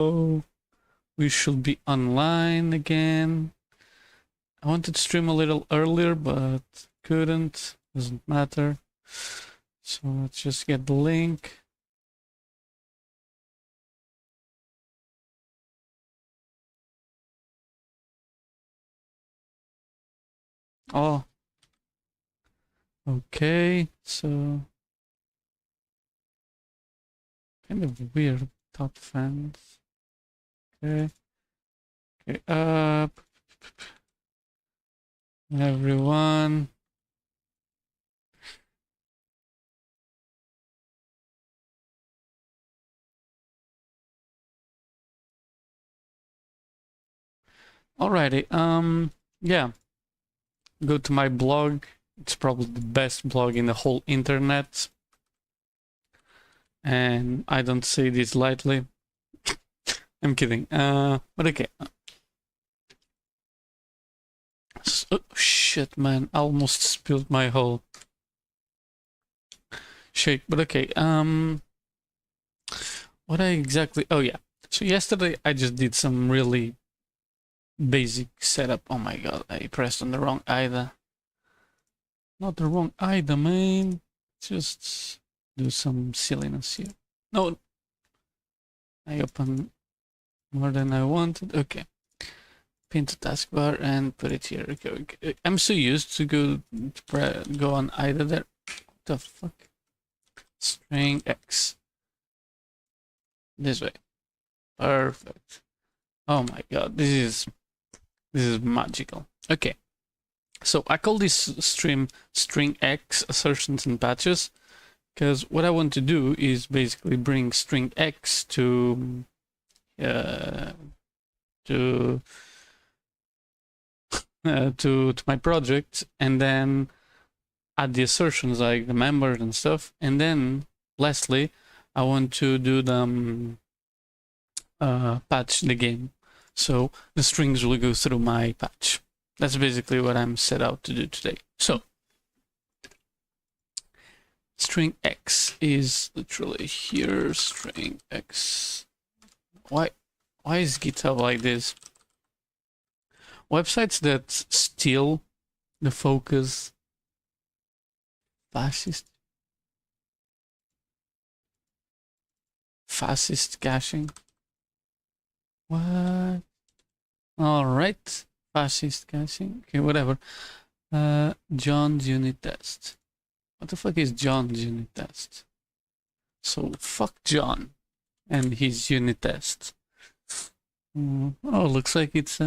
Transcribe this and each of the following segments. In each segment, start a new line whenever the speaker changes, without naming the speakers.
Oh, we should be online again. I wanted to stream a little earlier, but couldn't. Doesn't matter. So let's just get the link. Oh. Okay, so kind of weird top fans. Okay. Okay, up. Everyone. Alrighty, yeah. Go to my blog. It's probably the best blog in the whole internet. And I don't say this lightly. I'm kidding. But okay. Oh, shit, man. I almost spilled my whole shake. But okay. What I exactly... Oh, yeah. So yesterday I just did some really basic setup. Oh my god, I pressed on the wrong IDA. Not the wrong IDA, man. Just do some silliness here. No. I opened more than I wanted. Okay. Pin to taskbar and put it here. Okay. I'm so used to go on IDA there. What the fuck? String X. This way. Perfect. Oh my god, this is magical. Okay. So I call this stream stringx assertions and patches, because what I want to do is basically bring stringx to my project, and then add the assertions like the members and stuff, and then lastly I want to do them patch the game, so the strings will go through my patch. That's basically what I'm set out to do today. So string x is literally here. String x. Why is GitHub like this? Websites that steal the focus. Fascist caching. What? All right. Fascist caching. Okay, whatever. John's unit test. What the fuck is John's unit test? So fuck John and his unit test. Oh, looks like it's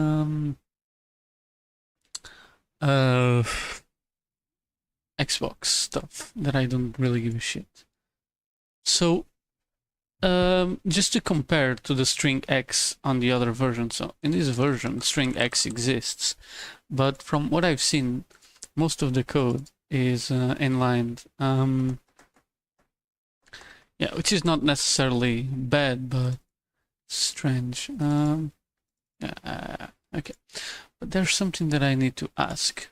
Xbox stuff that I don't really give a shit. So just to compare to the string x on the other version. So in this version, string x exists, but from what I've seen, most of the code is inlined. Yeah, which is not necessarily bad, but strange. Okay, but there's something that I need to ask.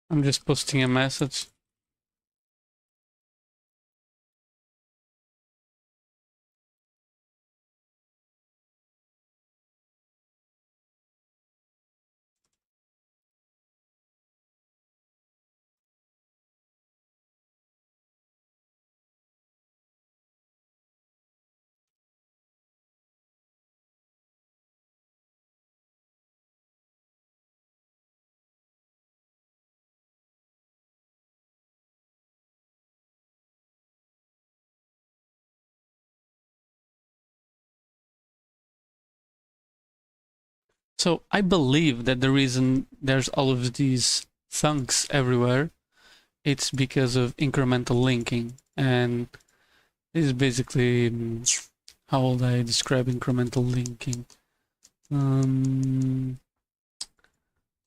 I'm just posting a message. So I believe that the reason there's all of these thunks everywhere, it's because of incremental linking. And this is basically how would I describe incremental linking?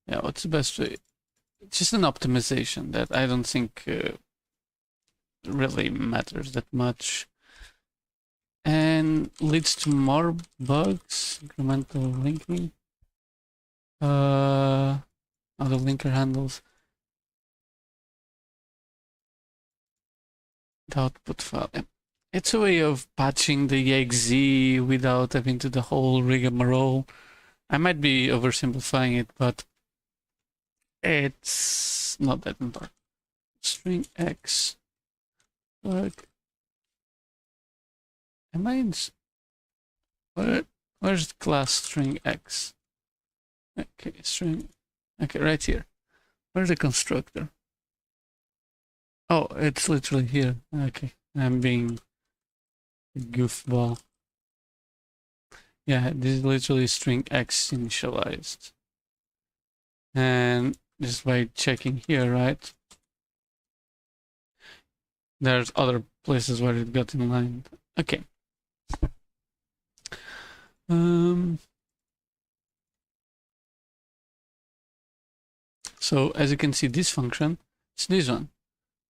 Yeah, what's the best way? It's just an optimization that I don't think really matters that much, and leads to more bugs. Incremental linking. Other linker handles. The output file. It's a way of patching the exe without having to the whole rigmarole. I might be oversimplifying it, but it's not that important. Stringx. Look. Am I in... Where's the class stringx? Okay, string. Okay, right here. Where's the constructor? Oh, it's literally here. Okay, I'm being a goofball. Yeah, this is literally string x initialized. And just by checking here, right? There's other places where it got inlined. Okay. So as you can see, this function is this one.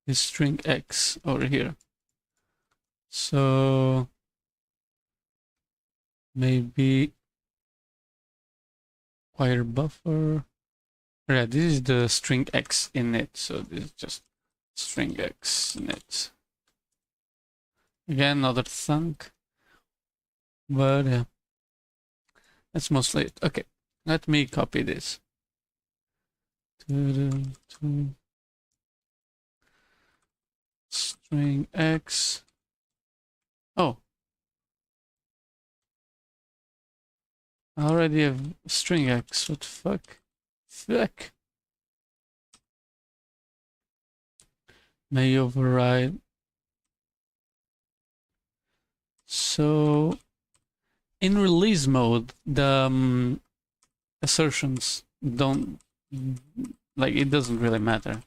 This string x over here. So maybe wire buffer. Yeah, this is the string x in it. So this is just string x in it. Again, another thunk. But yeah, that's mostly it. Okay, let me copy this. String x. Oh, I already have string x. What the fuck? Fuck. May override. So in release mode, the assertions don't, like, it doesn't really matter.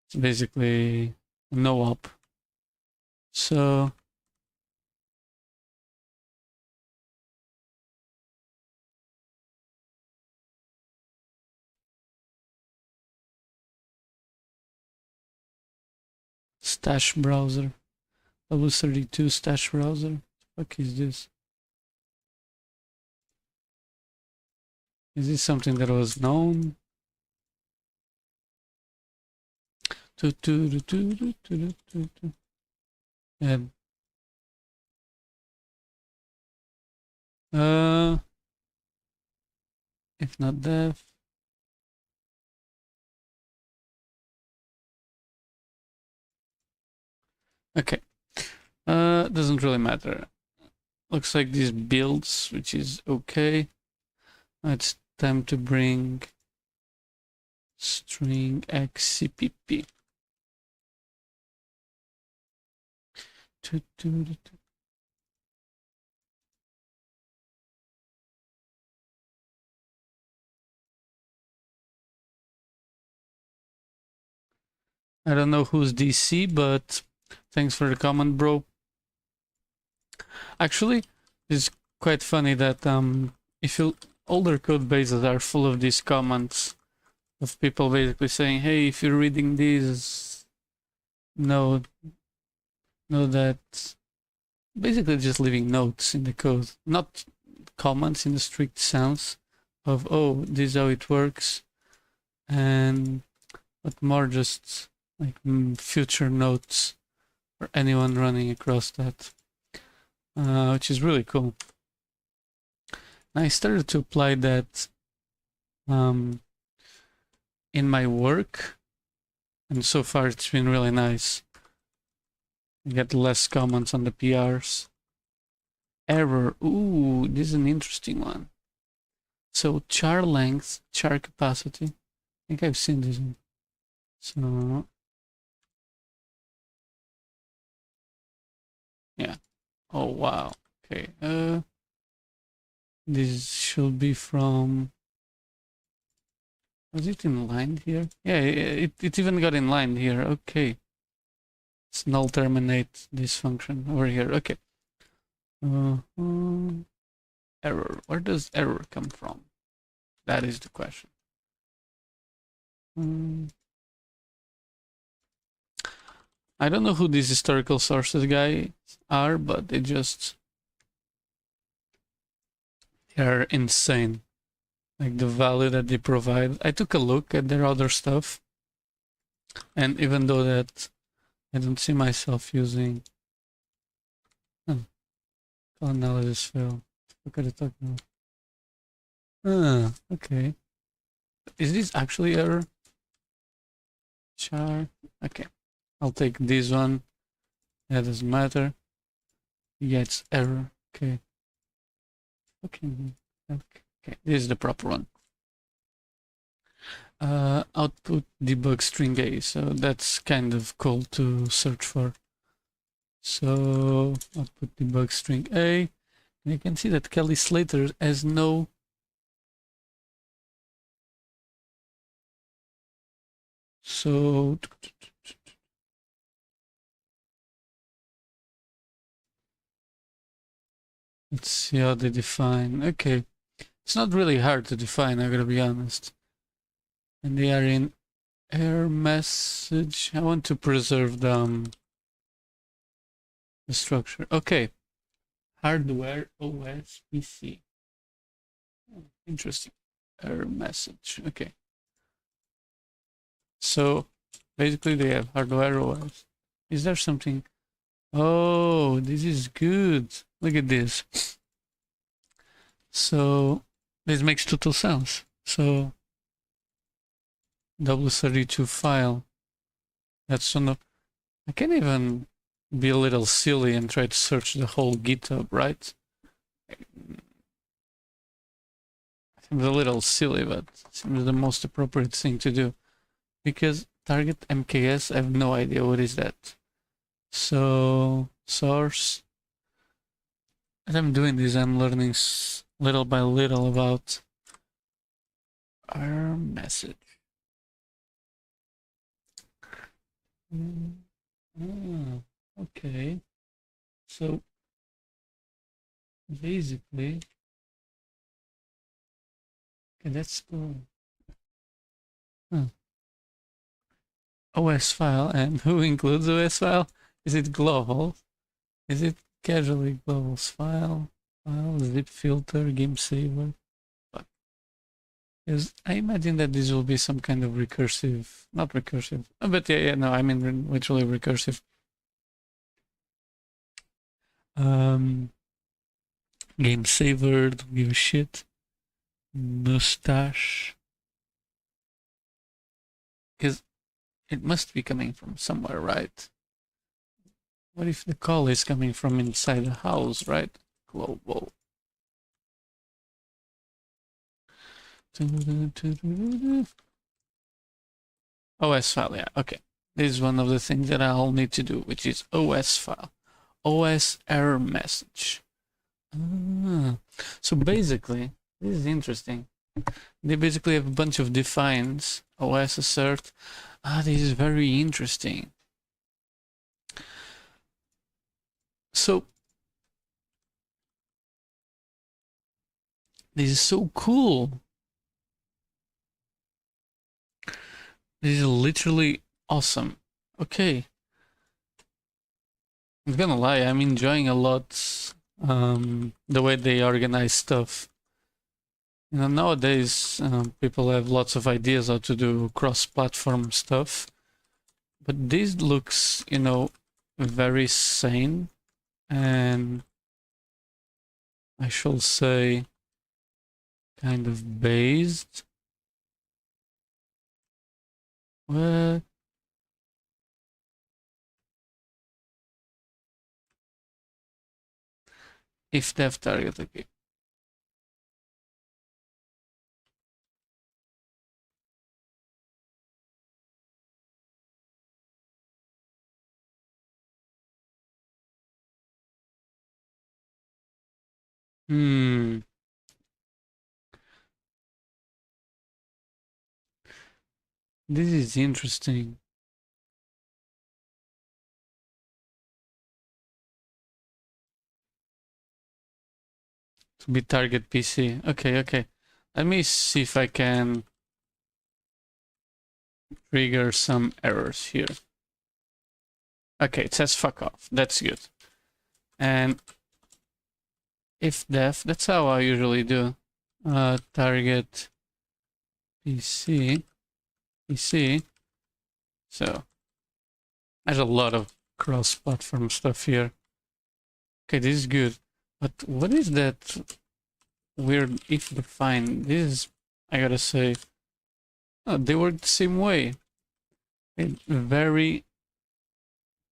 It's basically no op. So stash browser, W32 stash browser. What the fuck is this? Is this something that was known? And if not dev. Okay. Doesn't really matter. Looks like these builds, which is okay. It's time to bring string xcpp. I don't know who's DC, but thanks for the comment, bro. Actually, it's quite funny that if older code bases are full of these comments of people basically saying, hey, if you're reading these, know that, basically just leaving notes in the code, not comments in the strict sense of, oh, this is how it works, but more just like future notes for anyone running across that, which is really cool. And I started to apply that in my work, and so far it's been really nice. I get less comments on the PRs. Error. Ooh, this is an interesting one. So char length, char capacity. I think I've seen this one. So yeah. Oh wow. Okay. This should be from. Was it inlined here? Yeah, it even got inlined here. Okay. Let's null terminate this function over here. Okay. Error. Where does error come from? That is the question. I don't know who these historical sources guys are, but they're insane. like the value that they provide. I took a look at their other stuff, and even though that I don't see myself using analysis fail. What are you talking about? Okay. Is this actually error? Char. Okay. I'll take this one. That doesn't matter. Yeah, it's error. Okay. Okay. Okay. This is the proper one. Output debug string A. So that's kind of cool to search for. So output debug string A. And you can see that Kelly Slater has no so let's see how they define. Okay. It's not really hard to define, I gotta be honest. And they are in error message. I want to preserve the structure. Okay. Hardware OS PC. Oh, interesting. Error message. Okay. So basically they have hardware OS. Is there something? Oh, this is good. Look at this. So this makes total sense. So W32 file. That's on the. I can even be a little silly and try to search the whole GitHub, right? Seems a little silly, but seems the most appropriate thing to do. Because target MKS, I have no idea what is that. So source. As I'm doing this, I'm learning little by little about our message. Okay. So basically, okay, that's cool. OS file, and who includes OS file? Is it global? Is it casually globals file? File, zip filter, game saver? Because I imagine that this will be some kind of recursive, not recursive, but yeah, no, I mean literally recursive. Game saver, don't give a shit. Mustache. Because it must be coming from somewhere, right? What if the call is coming from inside the house, right? Global. OS file, yeah, okay. This is one of the things that I'll need to do, which is OS file. OS error message. So basically, this is interesting. They basically have a bunch of defines. OS assert. This is very interesting. So this is so cool. This is literally awesome. Okay. I'm gonna lie, I'm enjoying a lot the way they organize stuff. You know, nowadays people have lots of ideas how to do cross-platform stuff, but this looks, you know, very sane, and I shall say kind of based. What? If dev target, okay. This is interesting. To be target PC. Okay, okay. Let me see if I can trigger some errors here. Okay, it says fuck off. That's good. And if def, that's how I usually do. target PC. So there's a lot of cross-platform stuff here. Okay, this is good. But what is that weird if defined? This is, I gotta say, they work the same way. I'm very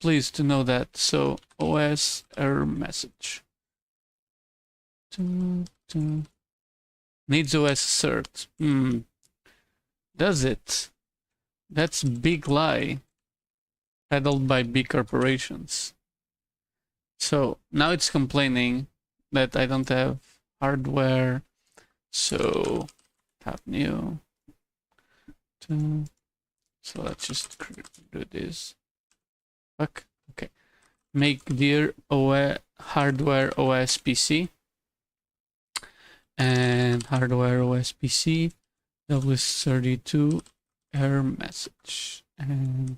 pleased to know that. So OS error message. Needs OS cert. Does it? That's big lie. Peddled by big corporations. So now it's complaining that I don't have hardware. So tap new. So let's just do this. Fuck. Okay. Make dear OS, hardware OS PC. And hardware OS PC W32 error message. And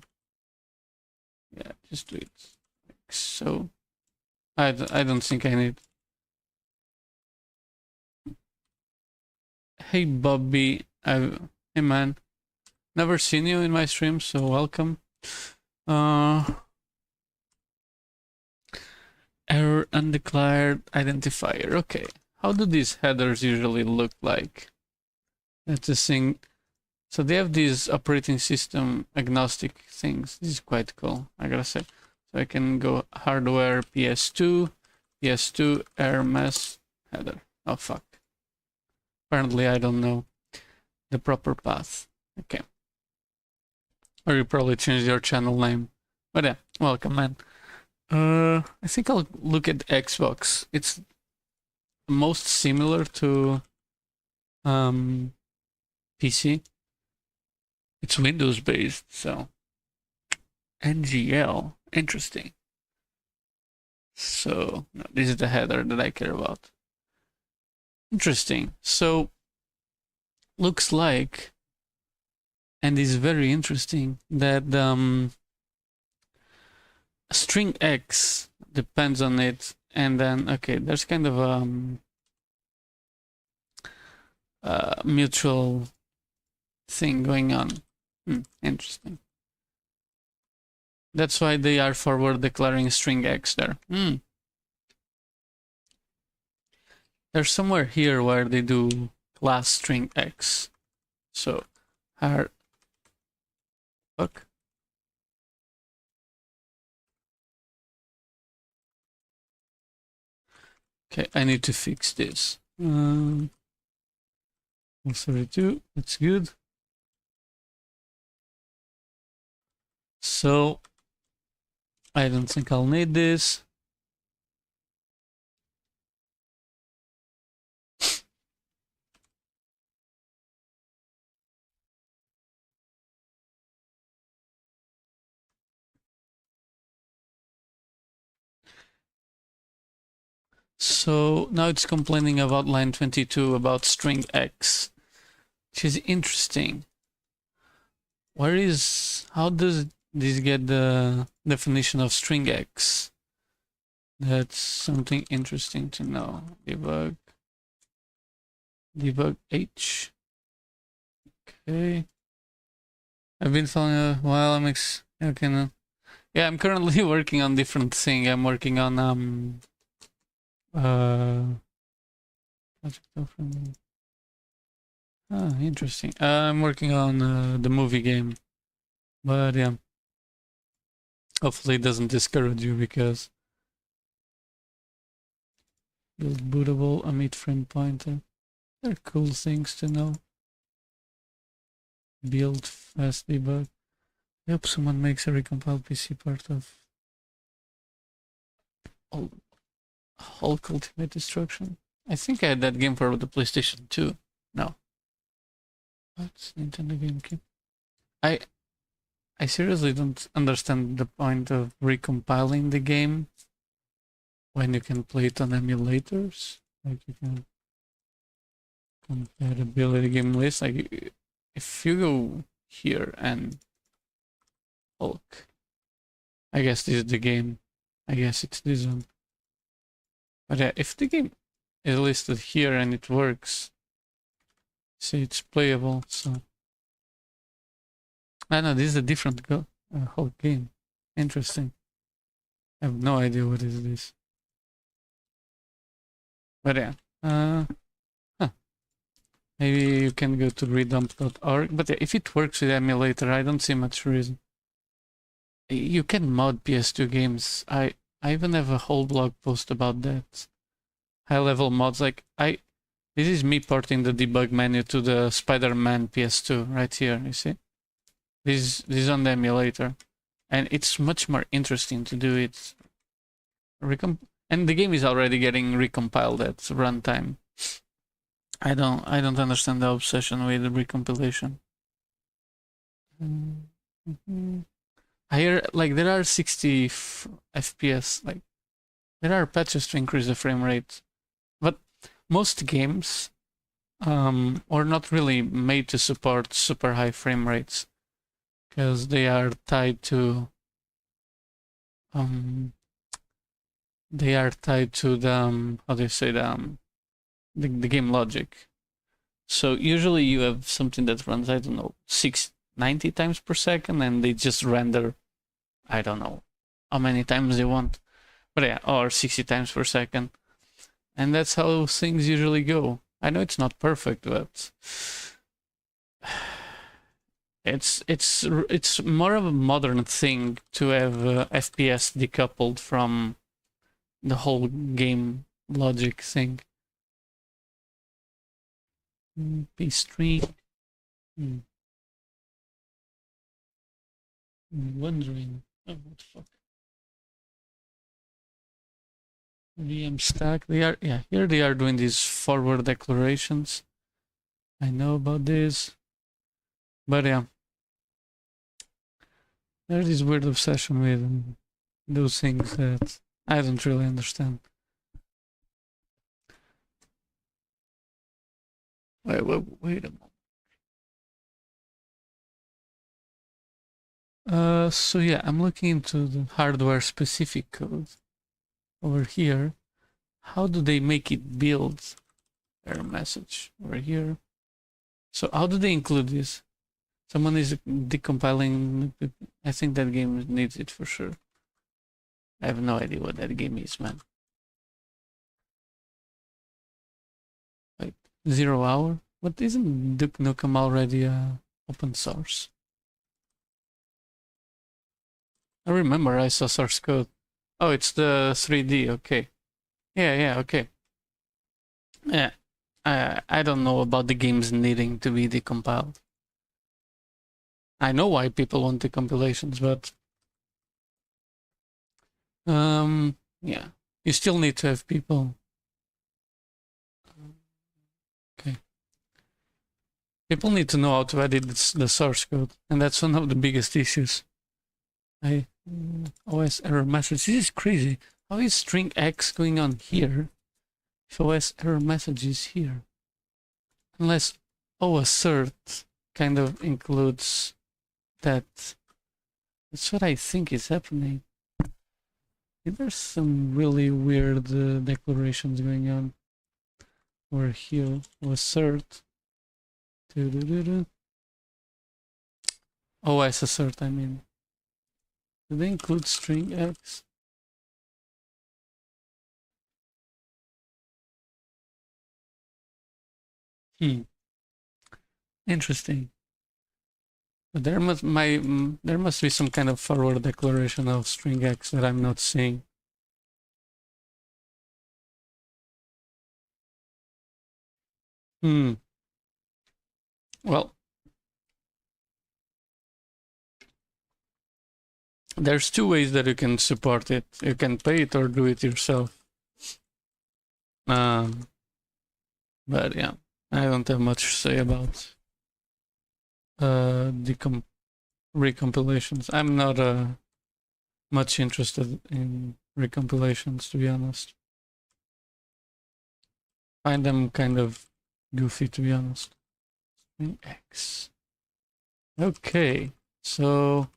yeah, just do it like so. I don't think I need. Hey Bobby, hey man, never seen you in my stream, so welcome. Error undeclared identifier. Okay, how do these headers usually look like? That's the thing. So they have these operating system agnostic things. This is quite cool, I gotta say. So I can go hardware PS2 error mess header. Oh fuck. Apparently I don't know the proper path. Okay. Or you probably changed your channel name. But yeah, welcome man. I think I'll look at Xbox. It's most similar to PC. It's Windows based, so NGL, interesting. So no, this is the header that I care about. Interesting. So looks like, and is very interesting, that stringx depends on it, and then okay, there's kind of mutual thing going on. Interesting. That's why they are forward declaring stringx there. There's somewhere here where they do class stringx. So fuck. Okay, I need to fix this. 32, that's good. So I don't think I'll need this. So now it's complaining about line 22 about string x, which is interesting. How does this get the definition of string x? That's something interesting to know. Debug h. Okay. I've been following a while. Okay. Yeah, I'm currently working on different thing. I'm working on interesting. I'm working on the movie game, but yeah, hopefully it doesn't discourage you because build bootable emit frame pointer. They're cool things to know. Build fast debug. I hope someone makes a recompiled PC part of Hulk Ultimate Destruction. I think I had that game for the PlayStation 2. No. What's Nintendo GameCube? I seriously don't understand the point of recompiling the game when you can play it on emulators. Like you can compatibility game list. Like if you go here and Hulk, I guess this is the game. I guess it's this one. But yeah, if the game is listed here and it works, See, it's playable, so. I know, this is a different whole game. Interesting. I have no idea what is this. But yeah. Huh. Maybe you can go to redump.org. But yeah, if it works with emulator, I don't see much reason. You can mod PS2 games. I even have a whole blog post about that. High level mods, like this is me porting the debug menu to the Spider-Man PS2 right here, you see? This is on the emulator. And it's much more interesting to do it. And the game is already getting recompiled at runtime. I don't understand the obsession with the recompilation. I hear like there are 60 FPS, like there are patches to increase the frame rate, but most games are not really made to support super high frame rates because they are tied to the how do you say the game logic. So usually you have something that runs, I don't know, 690 times per second, and they just render, I don't know how many times they want, but yeah, or 60 times per second, and that's how things usually go. I know it's not perfect, but it's more of a modern thing to have FPS decoupled from the whole game logic thing. P-string. I'm wondering. Oh, what the fuck? VM stack. They are, yeah, here they are doing these forward declarations. I know about this. But yeah. There's this weird obsession with those things that I don't really understand. Wait a moment. So yeah, I'm looking into the hardware specific code over here. How do they make it build? Error message over here. So how do they include this? Someone is decompiling. I think that game needs it for sure. I have no idea what that game is, man. Wait, 0 hour? But isn't Duke Nukem already open source? I remember I saw source code. Oh, it's the 3D. Okay. Yeah, okay. Yeah. I don't know about the games needing to be decompiled. I know why people want the compilations, but yeah, you still need to have people. Okay. People need to know how to edit the source code, and that's one of the biggest issues. OS error message. This is crazy. How is stringx going on here if OS error message is here? Unless assert kind of includes that. That's what I think is happening. There's some really weird declarations going on over here. Assert. OS assert, I mean. Do they include stringx? Interesting. But there must be some kind of forward declaration of stringx that I'm not seeing. Well, there's two ways that you can support it. You can pay it or do it yourself. But yeah, I don't have much to say about the recompilations. I'm not much interested in recompilations, to be honest. Find them kind of goofy, to be honest. X. Okay, so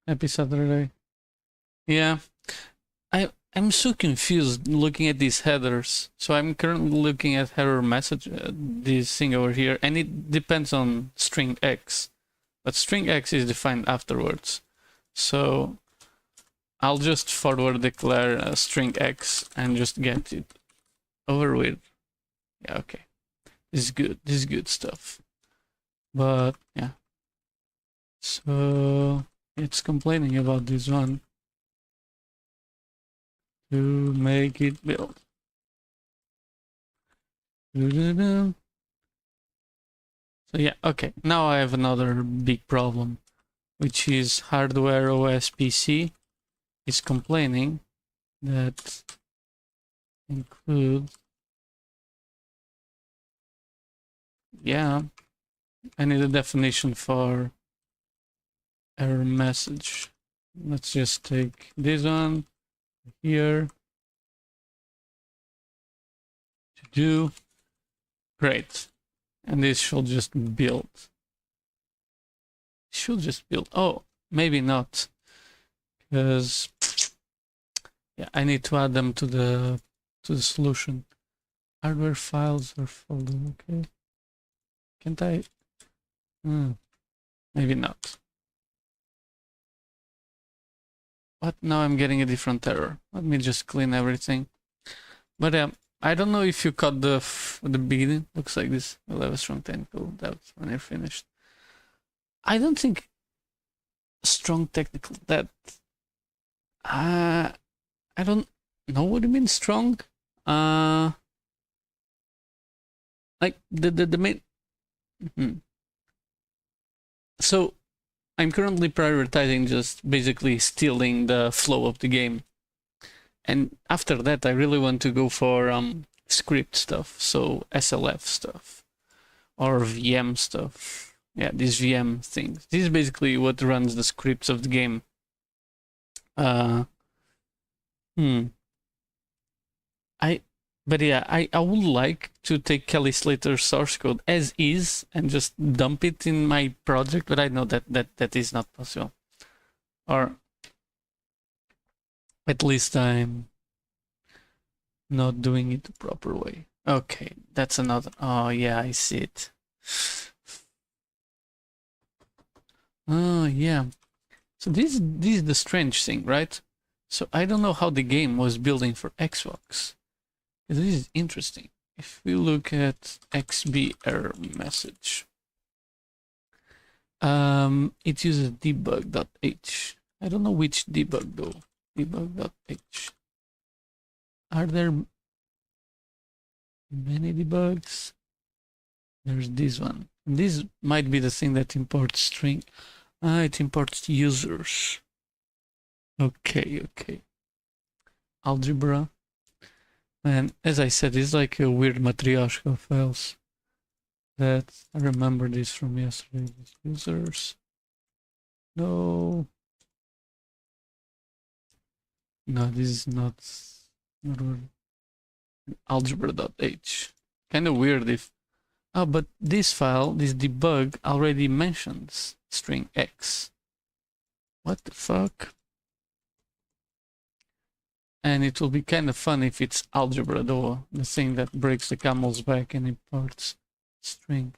Happy Saturday. Yeah, I'm so confused looking at these headers. So I'm currently looking at header message, this thing over here, and it depends on string x, but string x is defined afterwards. So I'll just forward declare string x and just get it over with. Yeah, okay. This is good. This is good stuff. But yeah. So it's complaining about this one to make it build. So yeah, okay. Now I have another big problem, which is hardware OS PC is complaining that include, yeah, I need a definition for error message. Let's just take this one here to do. Great. And this should just build. Should just build. Oh, maybe not. Because yeah, I need to add them to the solution. Hardware files or folder, okay. Can't I? Maybe not. But now I'm getting a different error. Let me just clean everything. But I don't know if you caught the beginning. Looks like this. We'll have a strong technical depth when you're finished. I don't think strong technical depth. I don't know what you mean strong. Like the main. So I'm currently prioritizing just basically stealing the flow of the game. And after that, I really want to go for script stuff, so SLF stuff or VM stuff. Yeah, these VM things. This is basically what runs the scripts of the game. But yeah, I would like to take Kelly Slater's source code as is and just dump it in my project, but I know that is not possible. Or at least I'm not doing it the proper way. Okay, that's another. Oh yeah, I see it. Oh yeah. So this is the strange thing, right? So I don't know how the game was building for Xbox. This is interesting. If we look at XB error message, it uses debug.h. I don't know which debug though. Debug.h. Are there many debugs? There's this one. This might be the thing that imports string. It imports users. Okay. Algebra. And as I said, it's like a weird matryoshka of files. That I remember this from yesterday. Users. No, this is not algebra.h. Kind of weird if. Oh, but this file, this debug, already mentions string x. What the fuck? And it will be kind of fun if it's algebra, though, the thing that breaks the camel's back and imports string.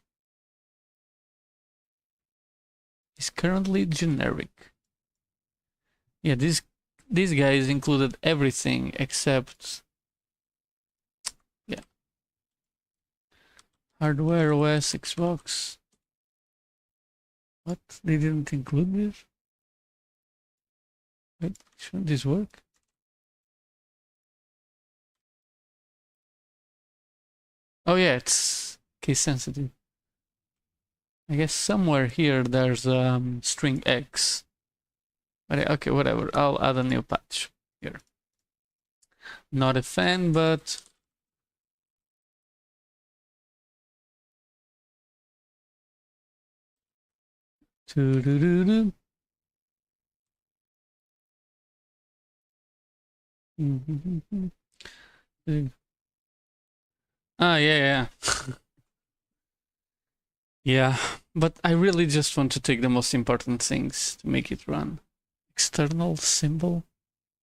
Is currently generic. Yeah, these guys included everything except, yeah, hardware, OS, Xbox. What? They didn't include this? Wait, shouldn't this work? Oh yeah, it's case sensitive. I guess somewhere here there's string x. But okay, whatever. I'll add a new patch here. Not a fan, but Ah, yeah. Yeah, But I really just want to take the most important things to make it run. External symbol,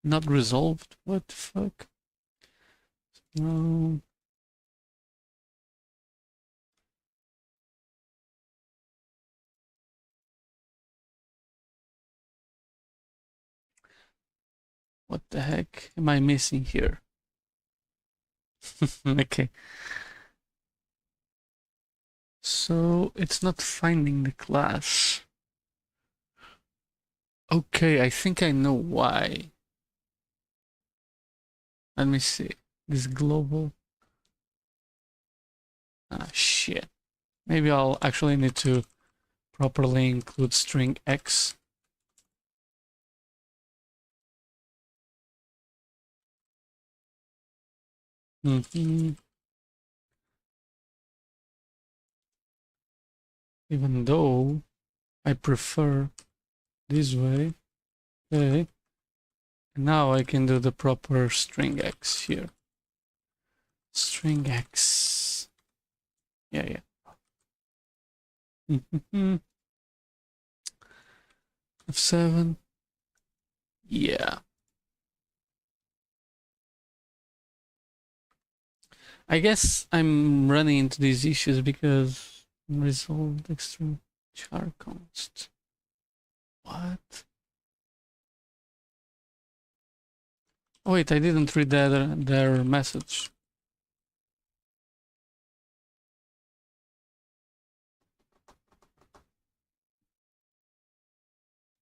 not resolved. What the fuck? No. What the heck am I missing here? Okay. So it's not finding the class. Okay, I think I know why. Let me see. This global. Ah, shit. Maybe I'll actually need to properly include string x. Even though I prefer this way. Okay. Now I can do the proper string x here. String x. Yeah. F7. Yeah. I guess I'm running into these issues because resolved extreme char const. What? Oh, wait, I didn't read their message.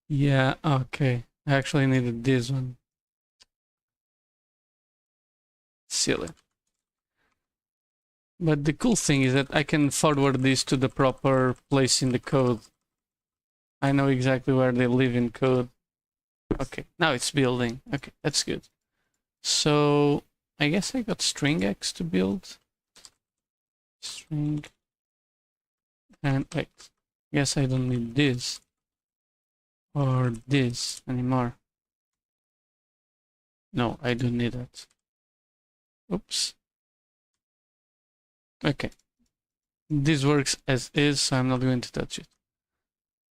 Yeah, okay. I actually needed this one. Silly. But the cool thing is that I can forward this to the proper place in the code. I know exactly where they live in code. Okay, now it's building. Okay, that's good. So I guess I got stringx to build. String. And wait, guess I don't need this or this anymore. No, I don't need that. Oops. Okay. This works as is, so I'm not going to touch it.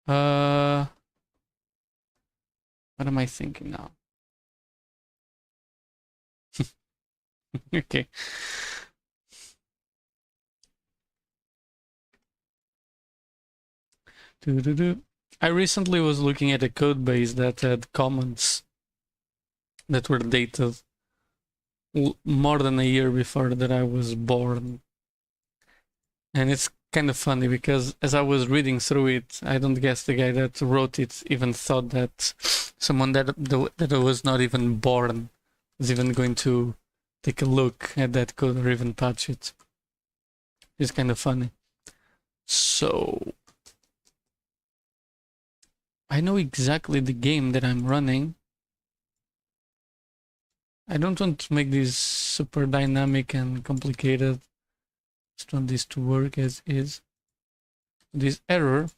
What am I thinking now? Okay. I recently was looking at a code base that had comments that were dated more than a year before that I was born. And it's kind of funny because as I was reading through it, I don't guess the guy that wrote it even thought that someone that was not even born was even going to take a look at that code or even touch it. It's kind of funny. So I know exactly the game that I'm running. I don't want to make this super dynamic and complicated. Just want this to work as is. This error,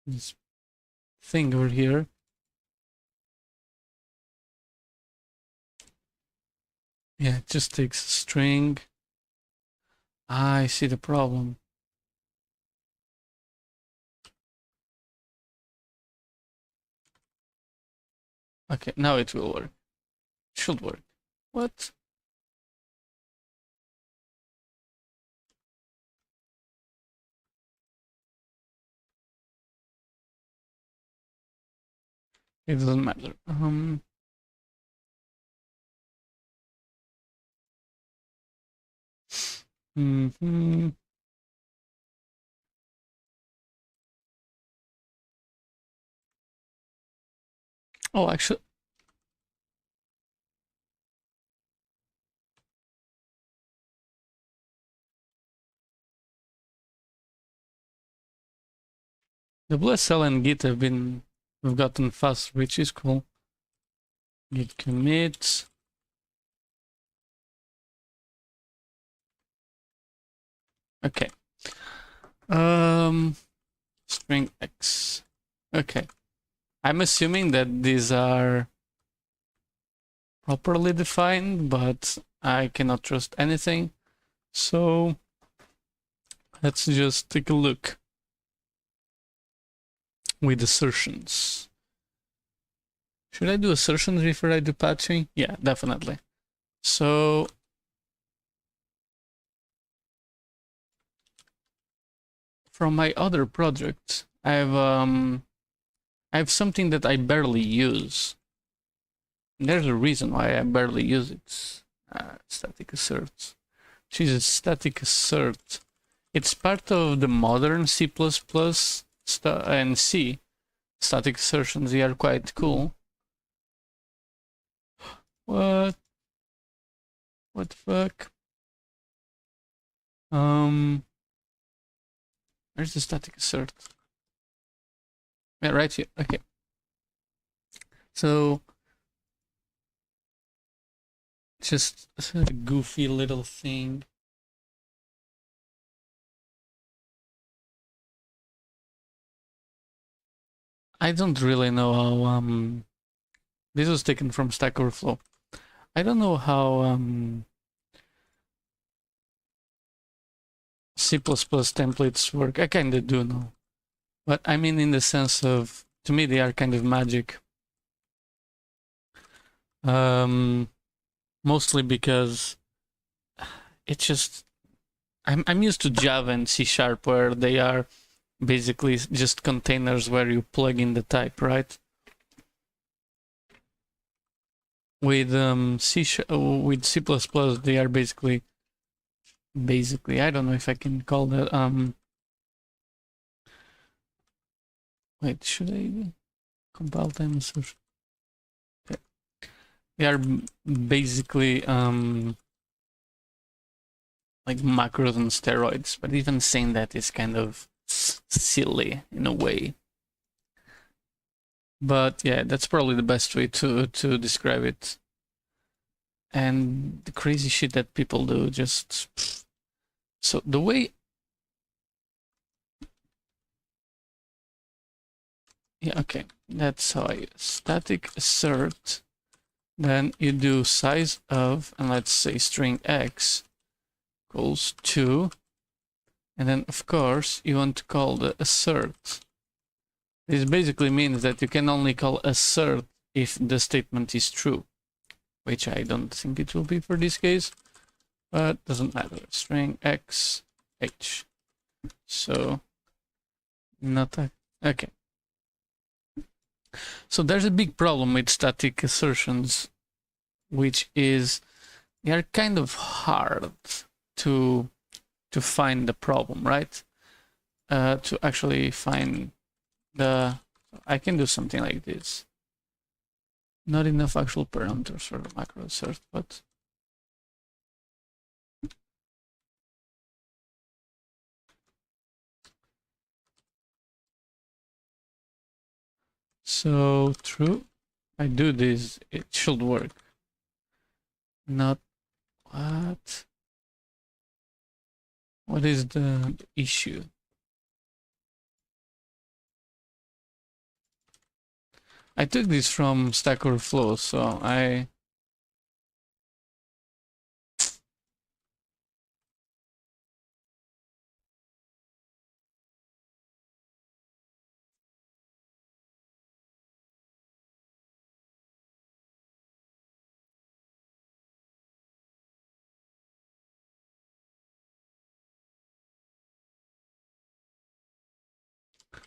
this thing over here, yeah, it just takes a string. I see the problem. Okay, now it will work. Should work. What? It doesn't matter. Oh, actually, WSL and Git we've gotten fast, which is cool. Git commit. Okay. String x. Okay. I'm assuming that these are properly defined, but I cannot trust anything. So Let's just take a look with assertions. Should I do assertions before I do patching? Yeah, definitely. So from my other project, I have something that I barely use. There's a reason why I barely use it. Static assert. Which is a static assert. It's part of the modern C++ and C. Static assertions, they are quite cool. What? What the fuck? Where's the static assert? Yeah, right here. Okay. So just a goofy little thing. I don't really know how this was taken from Stack Overflow. I don't know how C++ templates work. I kind of do know, but I mean in the sense of, to me they are kind of magic. Mostly because it's just I'm used to Java and C# where they are basically just containers where you plug in the type, right? With with C++, they are basically I don't know if I can call that wait, should I compile time assertion? Okay. They are basically like macros on steroids, but even saying that is kind of silly in a way. But yeah, that's probably the best way to describe it. And the crazy shit that people do, just so the way, yeah, okay, that's how I static assert. Then you do size of, and let's say string x equals 2, and then of course you want to call the assert. This basically means that you can only call assert if the statement is true, which I don't think it will be for this case, but doesn't matter. String x h. So not a, okay. So there's a big problem with static assertions, which is they are kind of hard to find the problem, right? To actually find the, I can do something like this. Not enough actual parameters for the macro assert, but so true. I do this, it should work. Not what? What is the issue? I took this from Stack Overflow, so I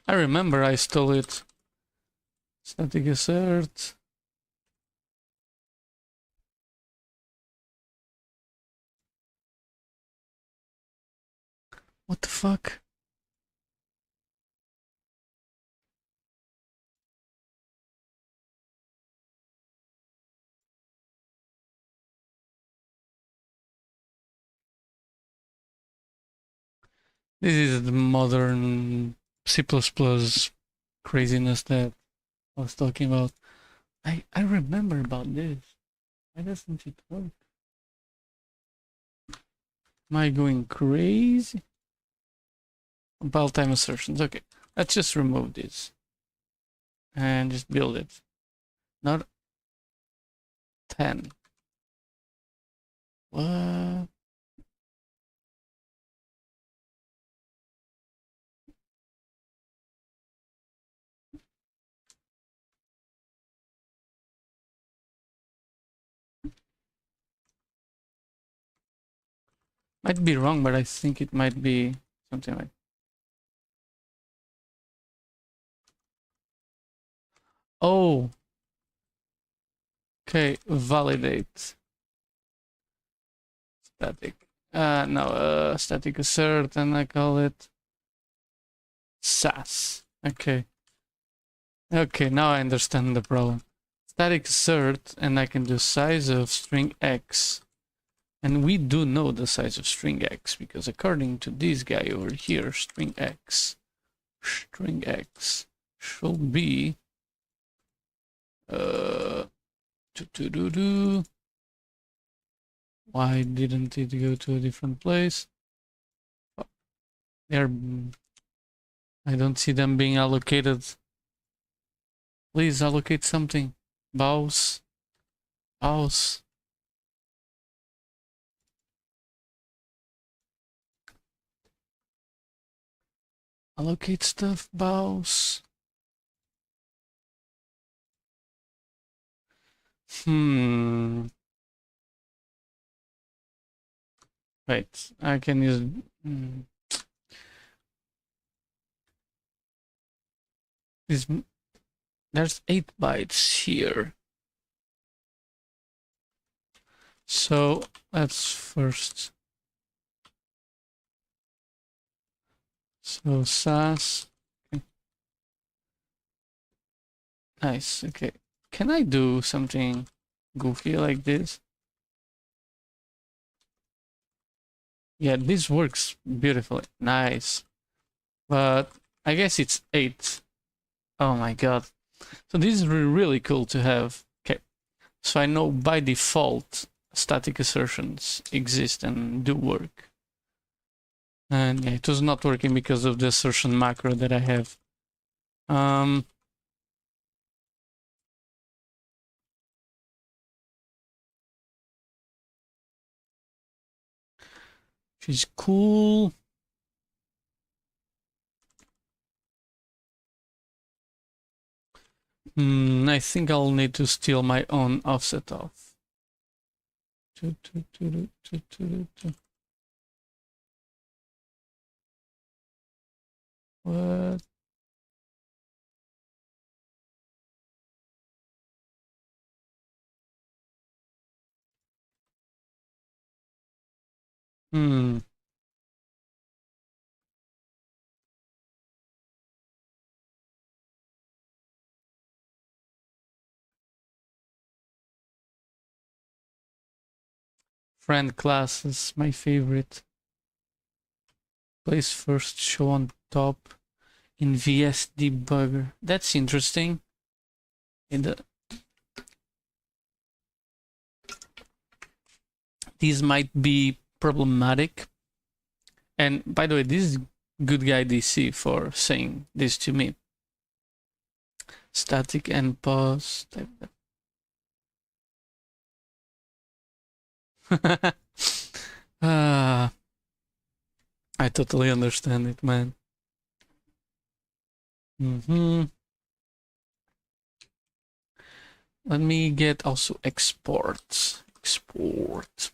remember I stole it. Static assert. What the fuck? This is the modern C++ craziness that I was talking about. I remember about this. Why doesn't it work? Am I going crazy? Compile time assertions. Okay, let's just remove this and just build it. Not 10. What? Might be wrong, but I think it might be something like. Oh, okay. Validate static. No, static assert, and I call it SAS. Okay. Okay, now I understand the problem. Static assert, and I can do size of string x. And we do know the size of string x, because according to this guy over here, string x should be why didn't it go to a different place? They're I don't see them being allocated. Please allocate something. Bows. Bows. Allocate stuff, bows. Wait, I can use. This, there's 8 bytes here. So let's first. So SAS. Okay. Nice. Okay. Can I do something goofy like this? Yeah, this works beautifully. Nice. But I guess it's 8. Oh my god. So this is really cool to have. Okay. So I know by default static assertions exist and do work. And yeah, it was not working because of the assertion macro that I have. She's cool. I think I'll need to steal my own offset off. What? Friend class is my favorite. Place first show on top in VS debugger. That's interesting. These might be problematic. And by the way, this is good guy DC for saying this to me. Static and pause. I totally understand it, man. Let me get also export. Export.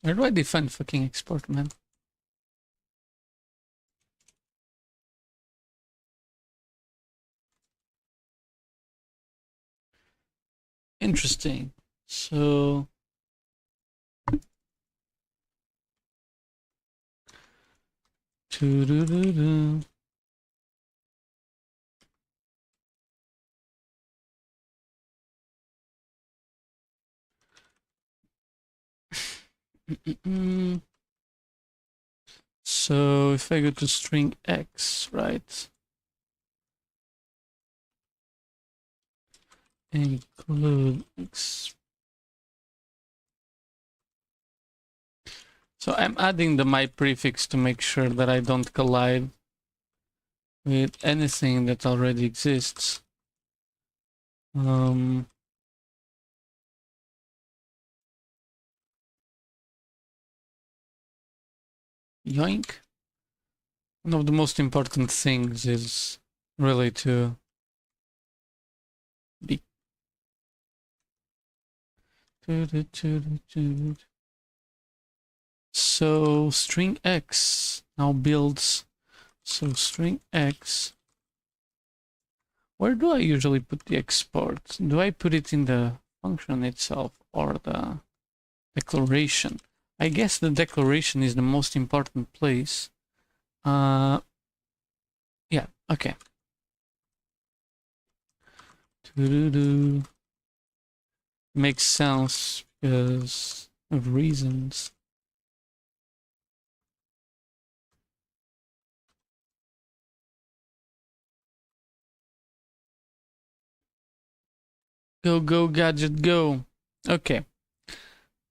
Where do I define fucking export, man? Interesting. So so if I go to string x, right? Include x. So I'm adding the my prefix to make sure that I don't collide with anything that already exists. Yoink. One of the most important things is really to be. So string x now builds. So string x. Where do I usually put the export? Do I put it in the function itself or the declaration? I guess the declaration is the most important place. Yeah, okay. Makes sense because of reasons. Go, go, gadget, go. Okay.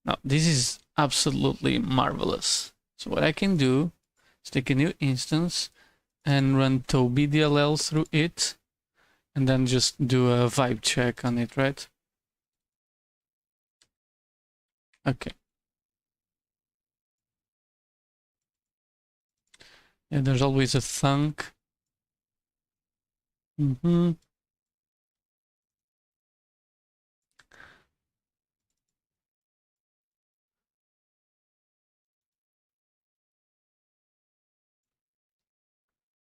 Now, this is absolutely marvelous. So what I can do is take a new instance and run Toby DLL through it, and then just do a vibe check on it, right? Okay. Yeah, there's always a thunk.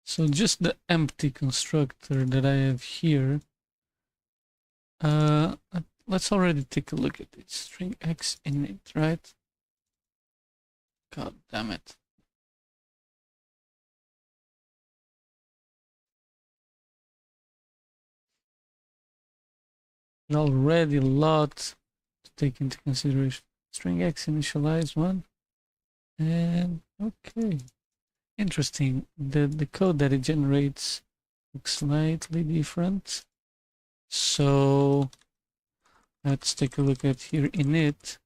So just the empty constructor that I have here. Let's already take a look at it. String x init, right? God damn it. Already a lot to take into consideration. String x initialize one. And okay. Interesting. The code that it generates looks slightly different. So let's take a look at here init.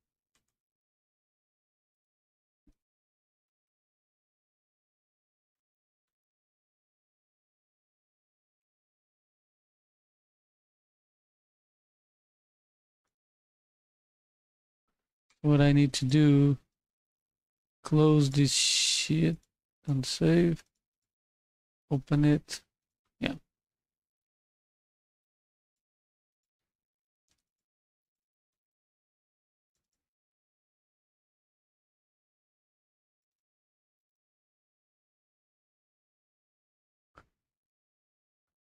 What I need to do, close this shit and save, open it. Yeah.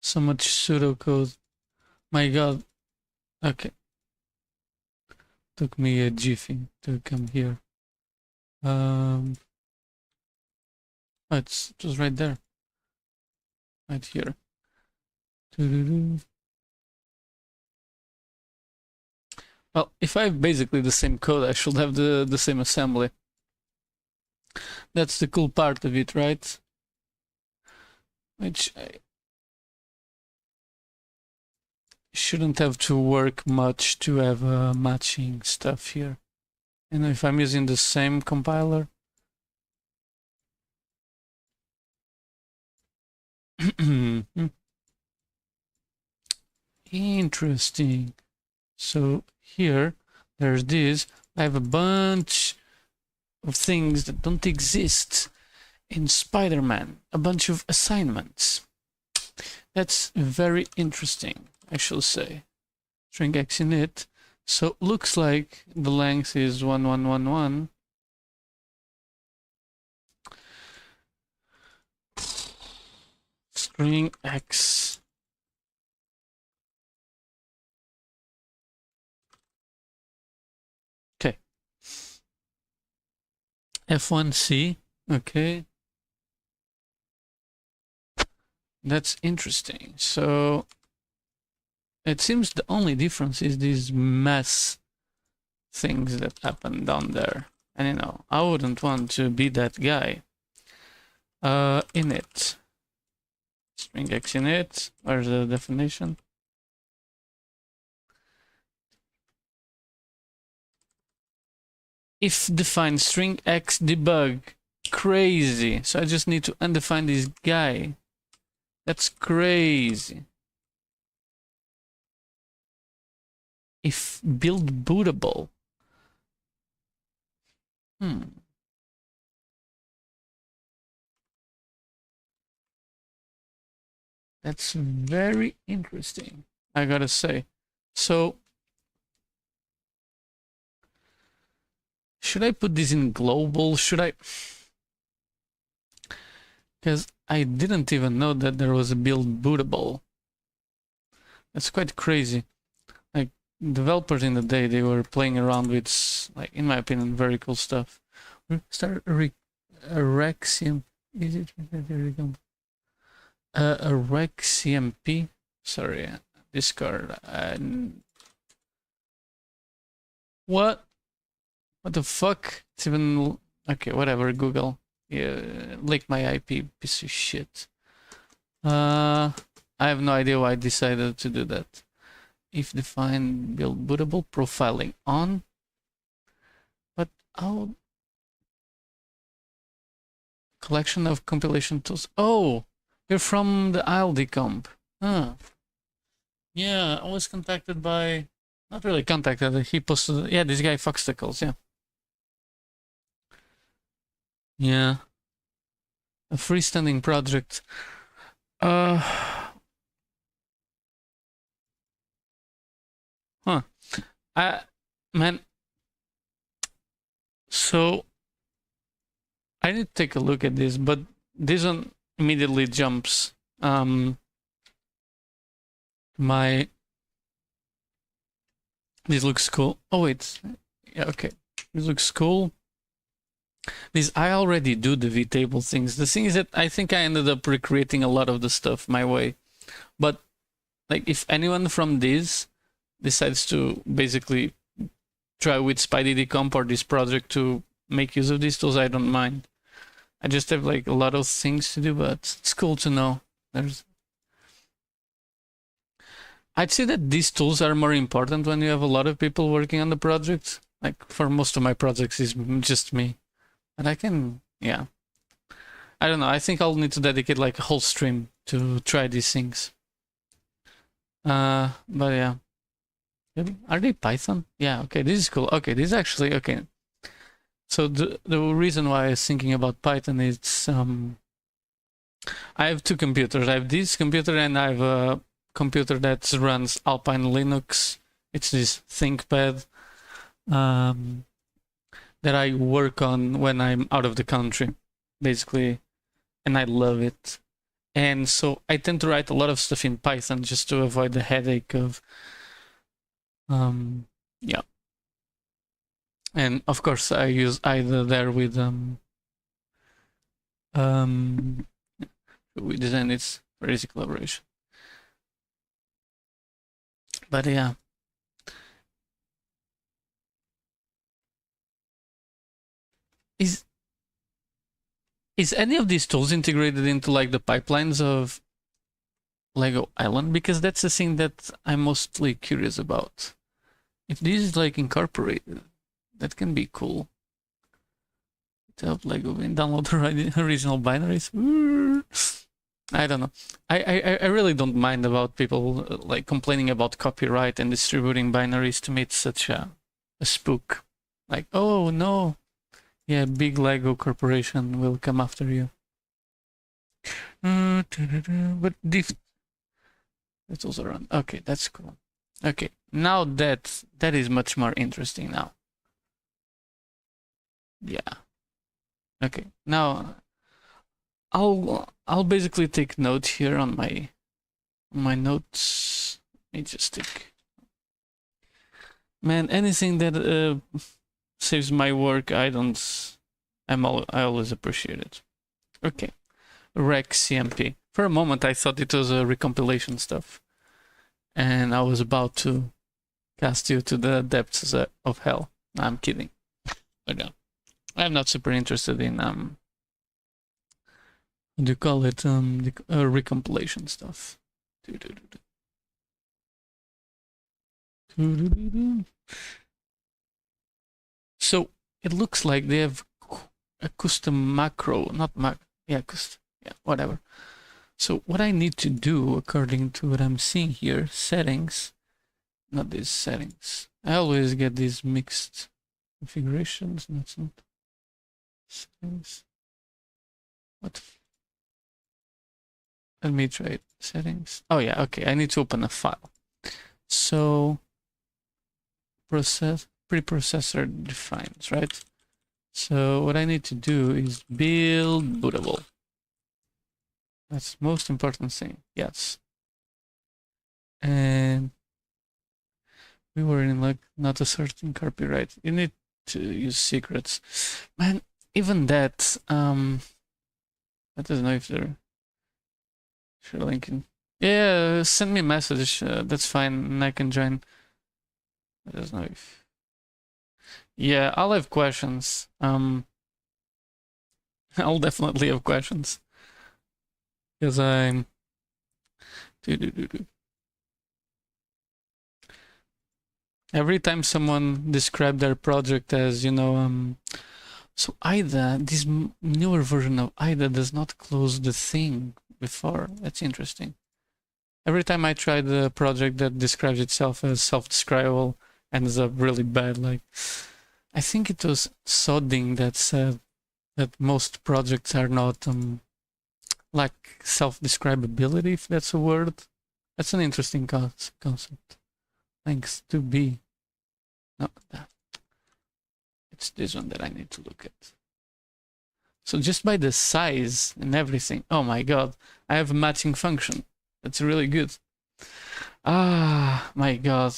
So much pseudocode. My God. Okay. Took me a jiffy to come here. Oh, it's just right there. Right here. Well, if I have basically the same code, I should have the same assembly. That's the cool part of it, right? Which I shouldn't have to work much to have matching stuff here. And if I'm using the same compiler. Interesting. So here, there's this. I have a bunch of things that don't exist in Spider-Man. A bunch of assignments. That's very interesting, I shall say. String x init. So looks like the length is 1111. String x. Okay. F1C. Okay. That's interesting. So it seems the only difference is these mass things that happen down there. And you know, I wouldn't want to be that guy. Init. String x init. Where's the definition? If define string x debug. Crazy. So I just need to undefine this guy. That's crazy. If build bootable. That's very interesting, I gotta say. So, should I put this in global? Should I? Because I didn't even know that there was a build bootable. That's quite crazy. Like, developers in the day, they were playing around with, like, in my opinion, very cool stuff. Start a rec CMP. Is it a rec CMP? Sorry, Discord. What? What the fuck? It's even okay. Whatever. Google. Yeah, leak my IP, piece of shit. I have no idea why I decided to do that. If defined build bootable profiling on, but how? Collection of compilation tools. Oh, you're from the ILD comp. Huh. Yeah, I was contacted by, not really contacted, he posted, yeah, this guy Foxtacles, yeah. Yeah. A freestanding project. Huh. I, man, so I need to take a look at this, but this one immediately jumps my, this looks cool. Oh wait, yeah, okay, this looks cool. This, I already do the vtable things. The thing is that I think I ended up recreating a lot of the stuff my way, but like if anyone from this decides to basically try with SpideyD comp or this project to make use of these tools, I don't mind. I just have like a lot of things to do, but it's cool to know. I'd say that these tools are more important when you have a lot of people working on the project. Like for most of my projects, it's just me, and I can, yeah. I don't know. I think I'll need to dedicate like a whole stream to try these things. But yeah. Are they Python? Yeah. Okay. This is cool. Okay. This is actually okay. So the reason why I was thinking about Python is I have two computers. I have this computer and I have a computer that runs Alpine Linux. It's this ThinkPad that I work on when I'm out of the country, basically, and I love it. And so I tend to write a lot of stuff in Python just to avoid the headache of, yeah. And of course, I use either there with we design it's for easy collaboration. But yeah. Is any of these tools integrated into like the pipelines of Lego Island? Because that's the thing that I'm mostly curious about. If this is like incorporated, that can be cool. To help Lego and download the original binaries. I don't know. I really don't mind about people like complaining about copyright and distributing binaries. To me, it's such a spook. Like, oh no, yeah, big Lego corporation will come after you. But that's also run. Okay, that's cool. Okay, now that is much more interesting now. Yeah. Okay, now I'll basically take note here on my notes. Let me just take. Man, anything that saves my work, I always appreciate it. Okay, rec CMP. For a moment, I thought it was a recompilation stuff, and I was about to cast you to the depths of hell. I'm kidding. But no, I'm not super interested in what do you call it? The recompilation stuff. So it looks like they have a custom macro, not yeah, whatever. So what I need to do, according to what I'm seeing here, settings, not these settings. I always get these mixed configurations. That's not settings. What? Let me try it. Settings. Oh yeah, okay. I need to open a file. So preprocessor defines, right? So what I need to do is build bootable. That's the most important thing. Yes. And we were in like not asserting copyright. You need to use secrets. Man, even that, I don't know if they're sure linking. Yeah, send me a message. That's fine, and I can join. I don't know if. Yeah, I'll have questions. I'll definitely have questions because I'm. Every time someone described their project as, so IDA, this newer version of IDA does not close the thing before. That's interesting. Every time I try the project that describes itself as self-describable ends up really bad. Like, I think it was Sodding that said that most projects are not like self-describability, if that's a word. That's an interesting concept. Thanks to B. No, it's this one that I need to look at. So just by the size and everything, oh my god, I have a matching function. That's really good. Ah, my god.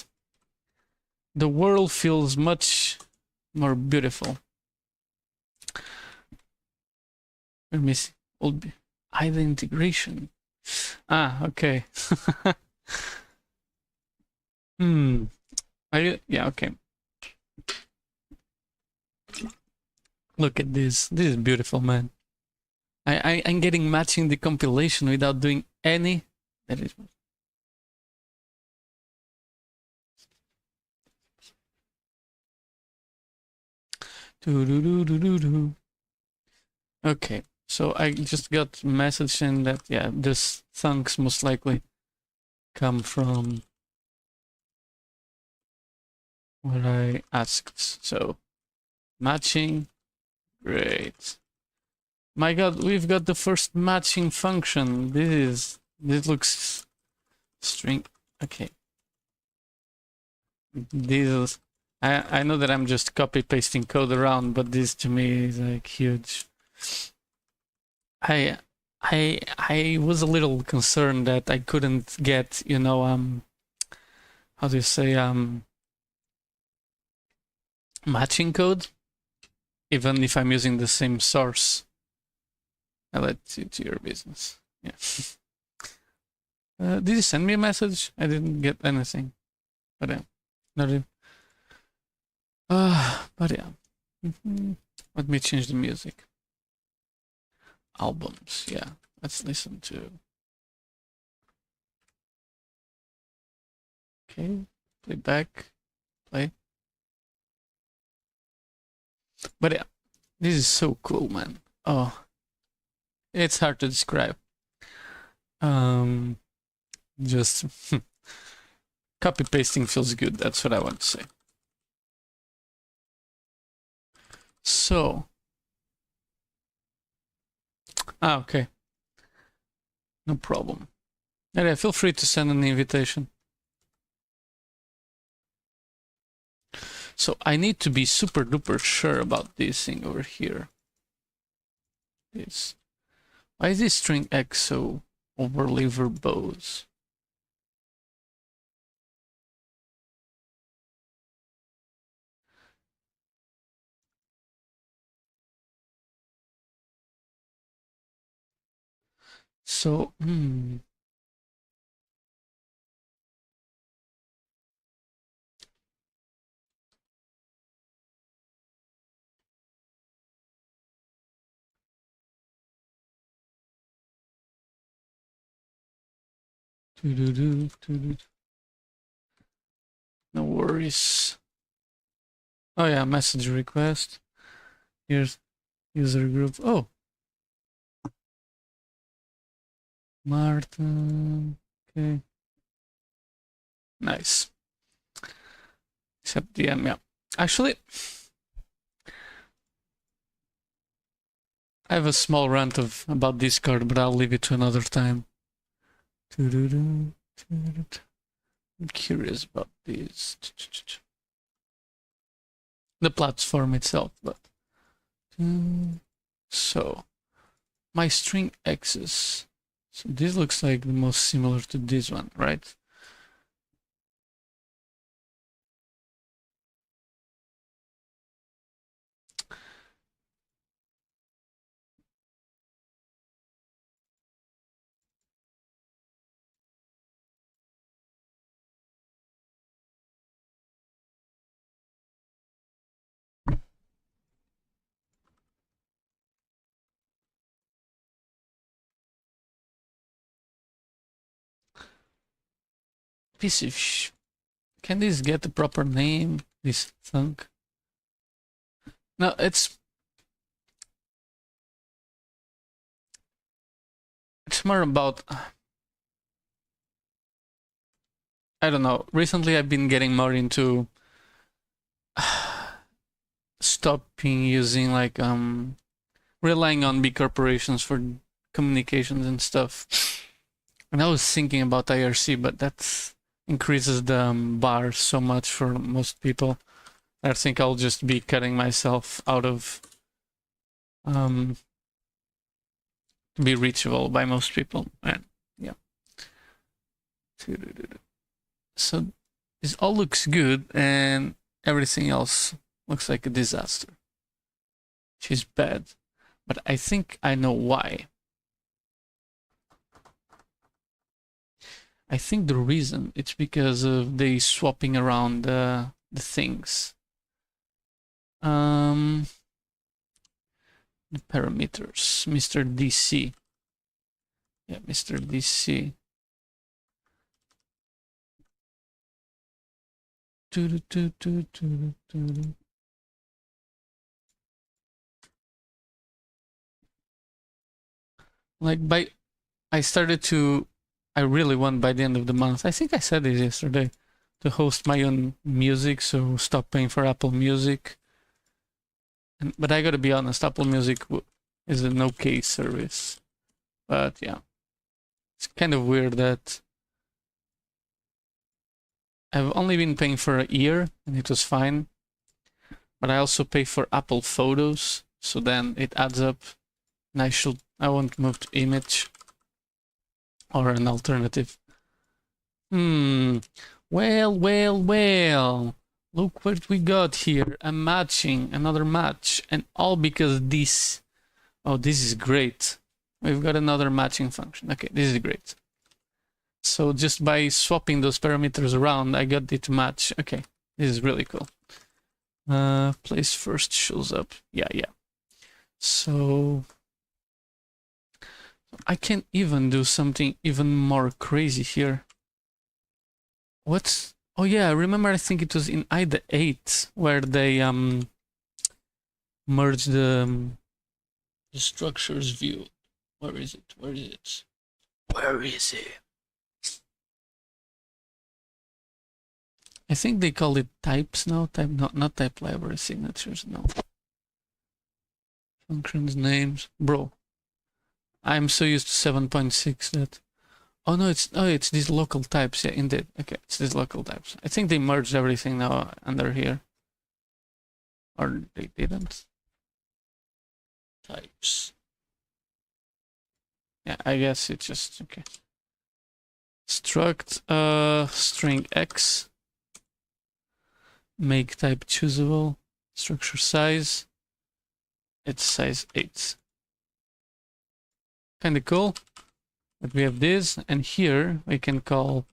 The world feels much more beautiful. We're missing old IDA integration. Ah, okay. Yeah, okay. Look at this. This is beautiful, man. I'm getting matching the compilation without doing any. That is. Okay, so I just got a message saying that, yeah, this thunks most likely come from what I asked. So, matching, great. My god, we've got the first matching function. This looks string. Okay. This is, I know that I'm just copy pasting code around, but this to me is like huge. I was a little concerned that I couldn't get, how do you say, matching code, even if I'm using the same source. I let you to your business. Yeah. Did you send me a message? I didn't get anything. But yeah, not even. But yeah. Let me change the music. Albums, yeah. Let's listen to. Okay, play back, play. But yeah, this is so cool, man. Oh, it's hard to describe. Just copy pasting feels good. That's what I want to say. So, okay, no problem. Yeah, feel free to send an invitation. So I need to be super duper sure about this thing over here. Why is this stringx so overly verbose? So, no worries. Oh yeah, message request. Here's user group. Oh, Martin. Okay. Nice. Except DM, yeah. Actually, I have a small rant about Discord, but I'll leave it to another time. I'm curious about this. The platform itself, but so my string x's. So this looks like the most similar to this one, right? Piece of Can this get a proper name? This thing? No, it's more about, I don't know. Recently, I've been getting more into stopping using like relying on big corporations for communications and stuff. And I was thinking about IRC, but that increases the bar so much for most people. I think I'll just be cutting myself out of to be reachable by most people. And yeah. So this all looks good, and everything else looks like a disaster. Which is bad. But I think I know why. I think the reason it's because of the swapping around the things. The parameters, Mr. DC. Yeah, Mr. DC. Like I really want by the end of the month. I think I said this yesterday, to host my own music, so stop paying for Apple Music. But I gotta be honest, Apple Music is an okay service. But yeah, it's kind of weird that I've only been paying for a year and it was fine. But I also pay for Apple Photos, so then it adds up. And I won't move to image or an alternative. Well. Look what we got here. Another match. And all because this. Oh, this is great. We've got another matching function. Okay, this is great. So just by swapping those parameters around, I got it to match. Okay, this is really cool. Place first shows up. Yeah. So I can even do something even more crazy here. What's... Oh yeah, remember I think it was in IDA 8 where they merged the structures view. Where is it? I think they call it types now. Not type library signatures. No. Functions names, bro. I'm so used to 7.6 that. Oh no, it's these local types. Yeah, indeed. Okay, it's these local types. I think they merged everything now under here. Or they didn't. Types. Yeah, I guess it's just okay. Struct string x. Make type choosable. Structure size. It's size 8. Kinda cool. But we have this, and here we can call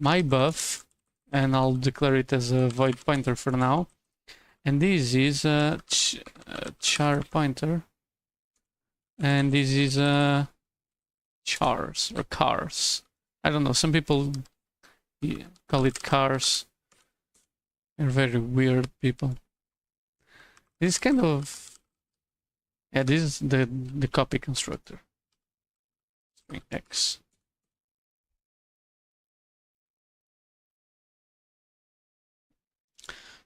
myBuff, and I'll declare it as a void pointer for now. And this is a char pointer, and this is a chars or cars. I don't know. Some people call it cars. They're very weird people. This is kind of... Yeah, this is the copy constructor. String x.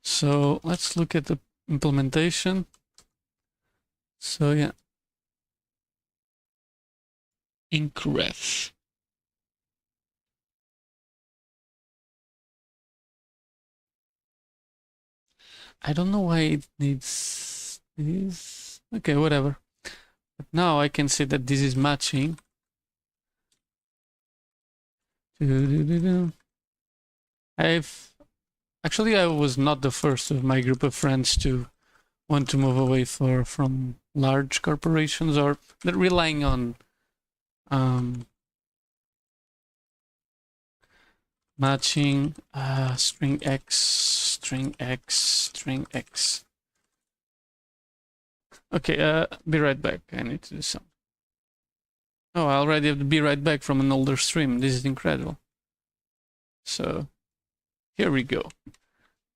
So let's look at the implementation. So yeah. Incref. I don't know why it needs this. Okay, whatever. But now I can see that this is matching. Actually, I was not the first of my group of friends to want to move away from large corporations or relying on matching string x. Okay, be right back. I need to do some. Oh, I already have to be right back from an older stream. This is incredible. So, here we go.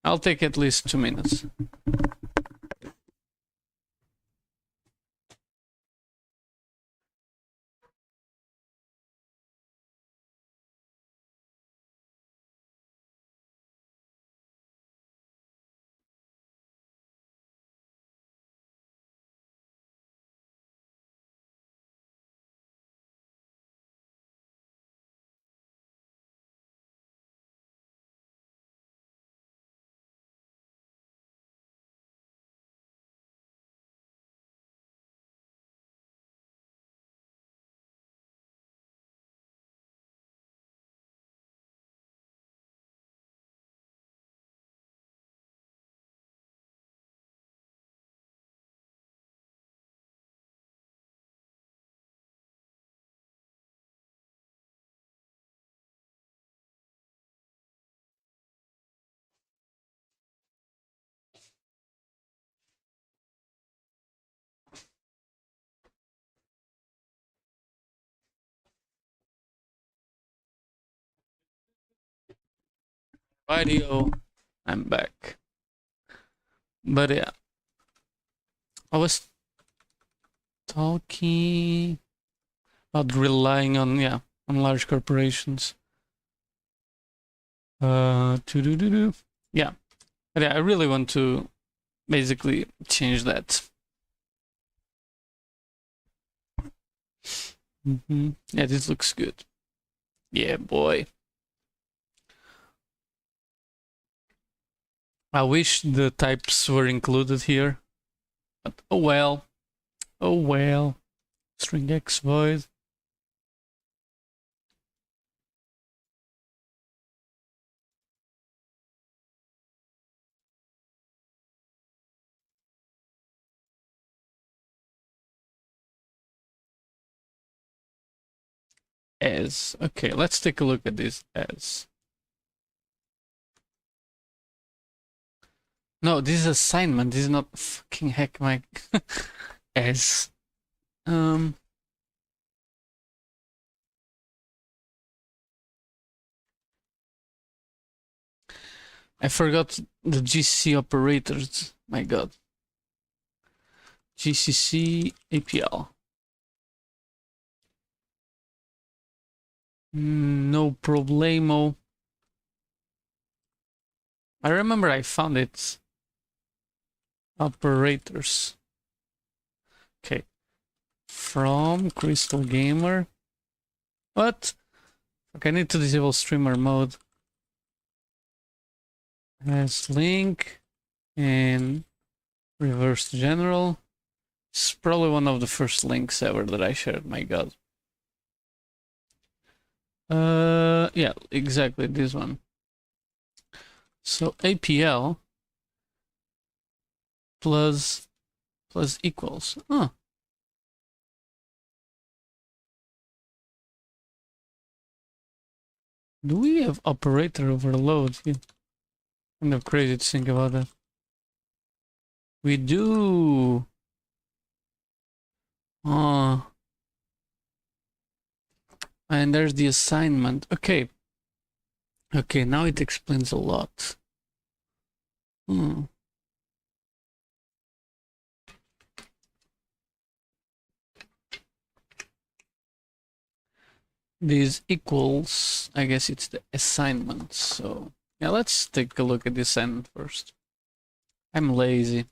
I'll take at least 2 minutes. Rightio, I'm back. But yeah, I was talking about relying on large corporations. Yeah, but yeah, I really want to basically change that. Yeah, this looks good. Yeah, boy. I wish the types were included here, but oh well. Oh well. Stringx void. As. Okay, let's take a look at this as. No, this is assignment. This is not fucking heck my as. I forgot the GCC operators. My god. GCC APL. No problemo. I remember I found it. Operators. Okay. From Crystal Gamer. What? Okay, I need to disable streamer mode. As link and reverse general. It's probably one of the first links ever that I shared. My god. Yeah, exactly this one. So APL plus equals. Huh. Do we have operator overload? Yeah. Kind of crazy to think about that. We do. Oh. And there's the assignment. Okay. Okay, now it explains a lot. These equals, I guess it's the assignment. So yeah, let's take a look at the assignment first. I'm lazy.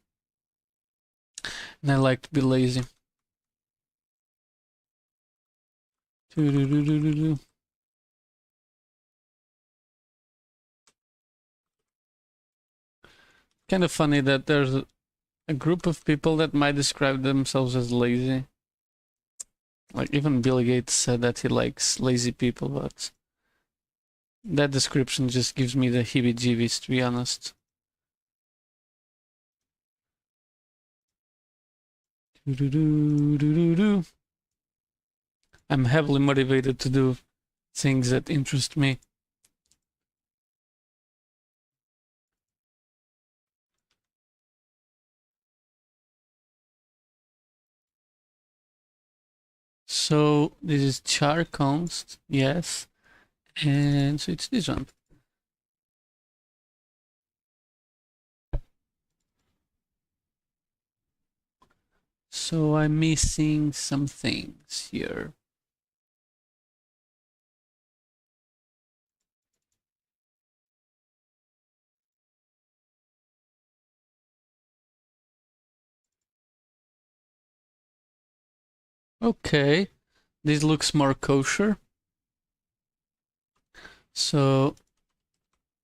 And I like to be lazy. Okay, kind of funny that there's a group of people that might describe themselves as lazy. Like even Bill Gates said that he likes lazy people, but that description just gives me the heebie-jeebies, to be honest. I'm heavily motivated to do things that interest me. So this is char const, yes, and so it's this one. So I'm missing some things here. Okay, this looks more kosher. So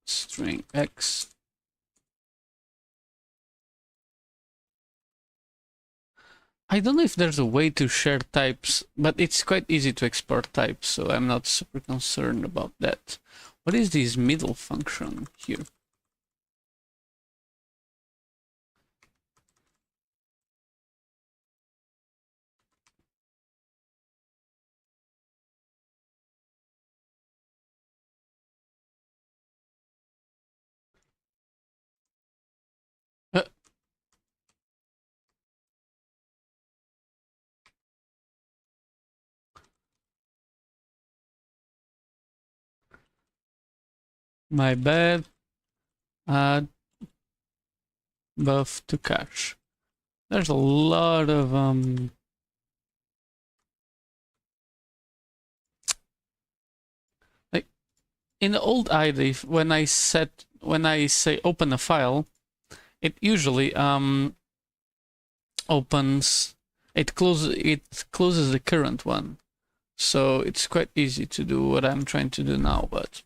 string x. I don't know if there's a way to share types, but it's quite easy to export types, so I'm not super concerned about that. What is this middle function here? Uh, my bad. Add buff to cache. There's a lot of like in the old IDE, when I say open a file, it usually opens it closes the current one. So it's quite easy to do what I'm trying to do now, but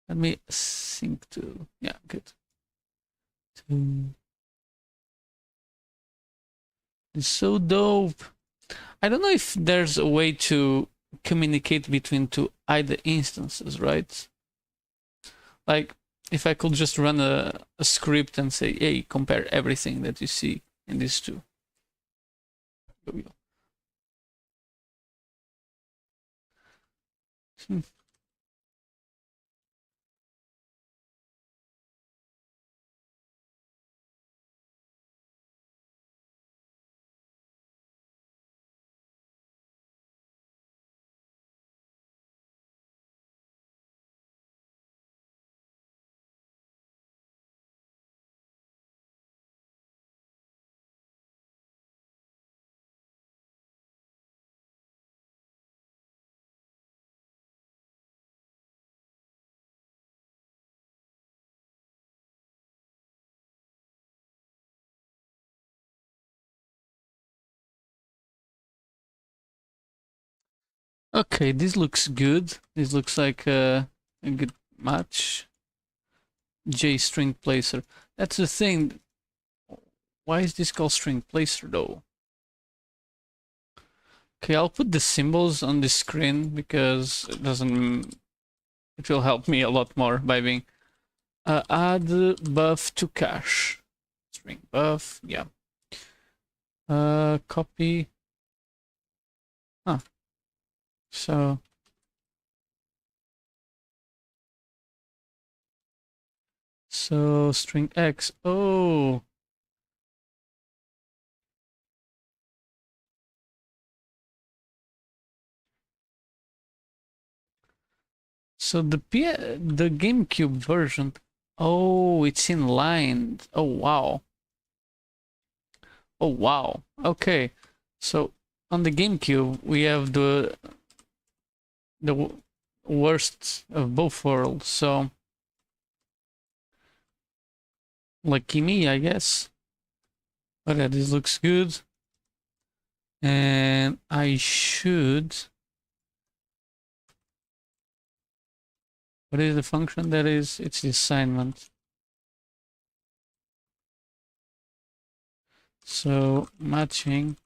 let me sync to, yeah, good. It's so dope. I don't know if there's a way to communicate between two IDE instances, right? Like if I could just run a script and say, hey, compare everything that you see in these two. Here we go. Okay, this looks good. This looks like a good match. J string placer. That's the thing. Why is this called string placer though? Okay, I'll put the symbols on the screen because it doesn't. It will help me a lot more by being add buff to cache. String buff, yeah. Copy. Huh. So string x. Oh. So the GameCube version. Oh, it's inlined. Oh wow. Oh wow. Okay. So on the GameCube we have the worst of both worlds. So lucky me, I guess. Okay, this looks good. And I should What is the function? That is, it's the assignment. So matching.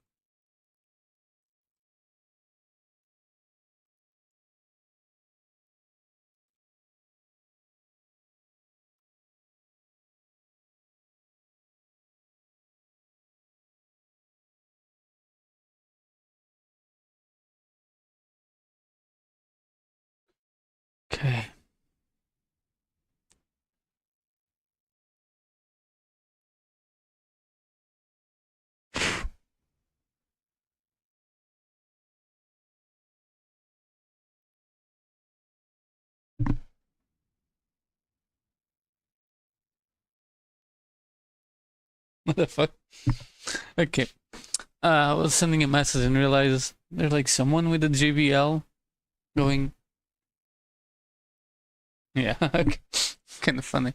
Okay. What the fuck? Okay. I was sending a message and realized there's like someone with a JBL going. Yeah, okay. Kind of funny.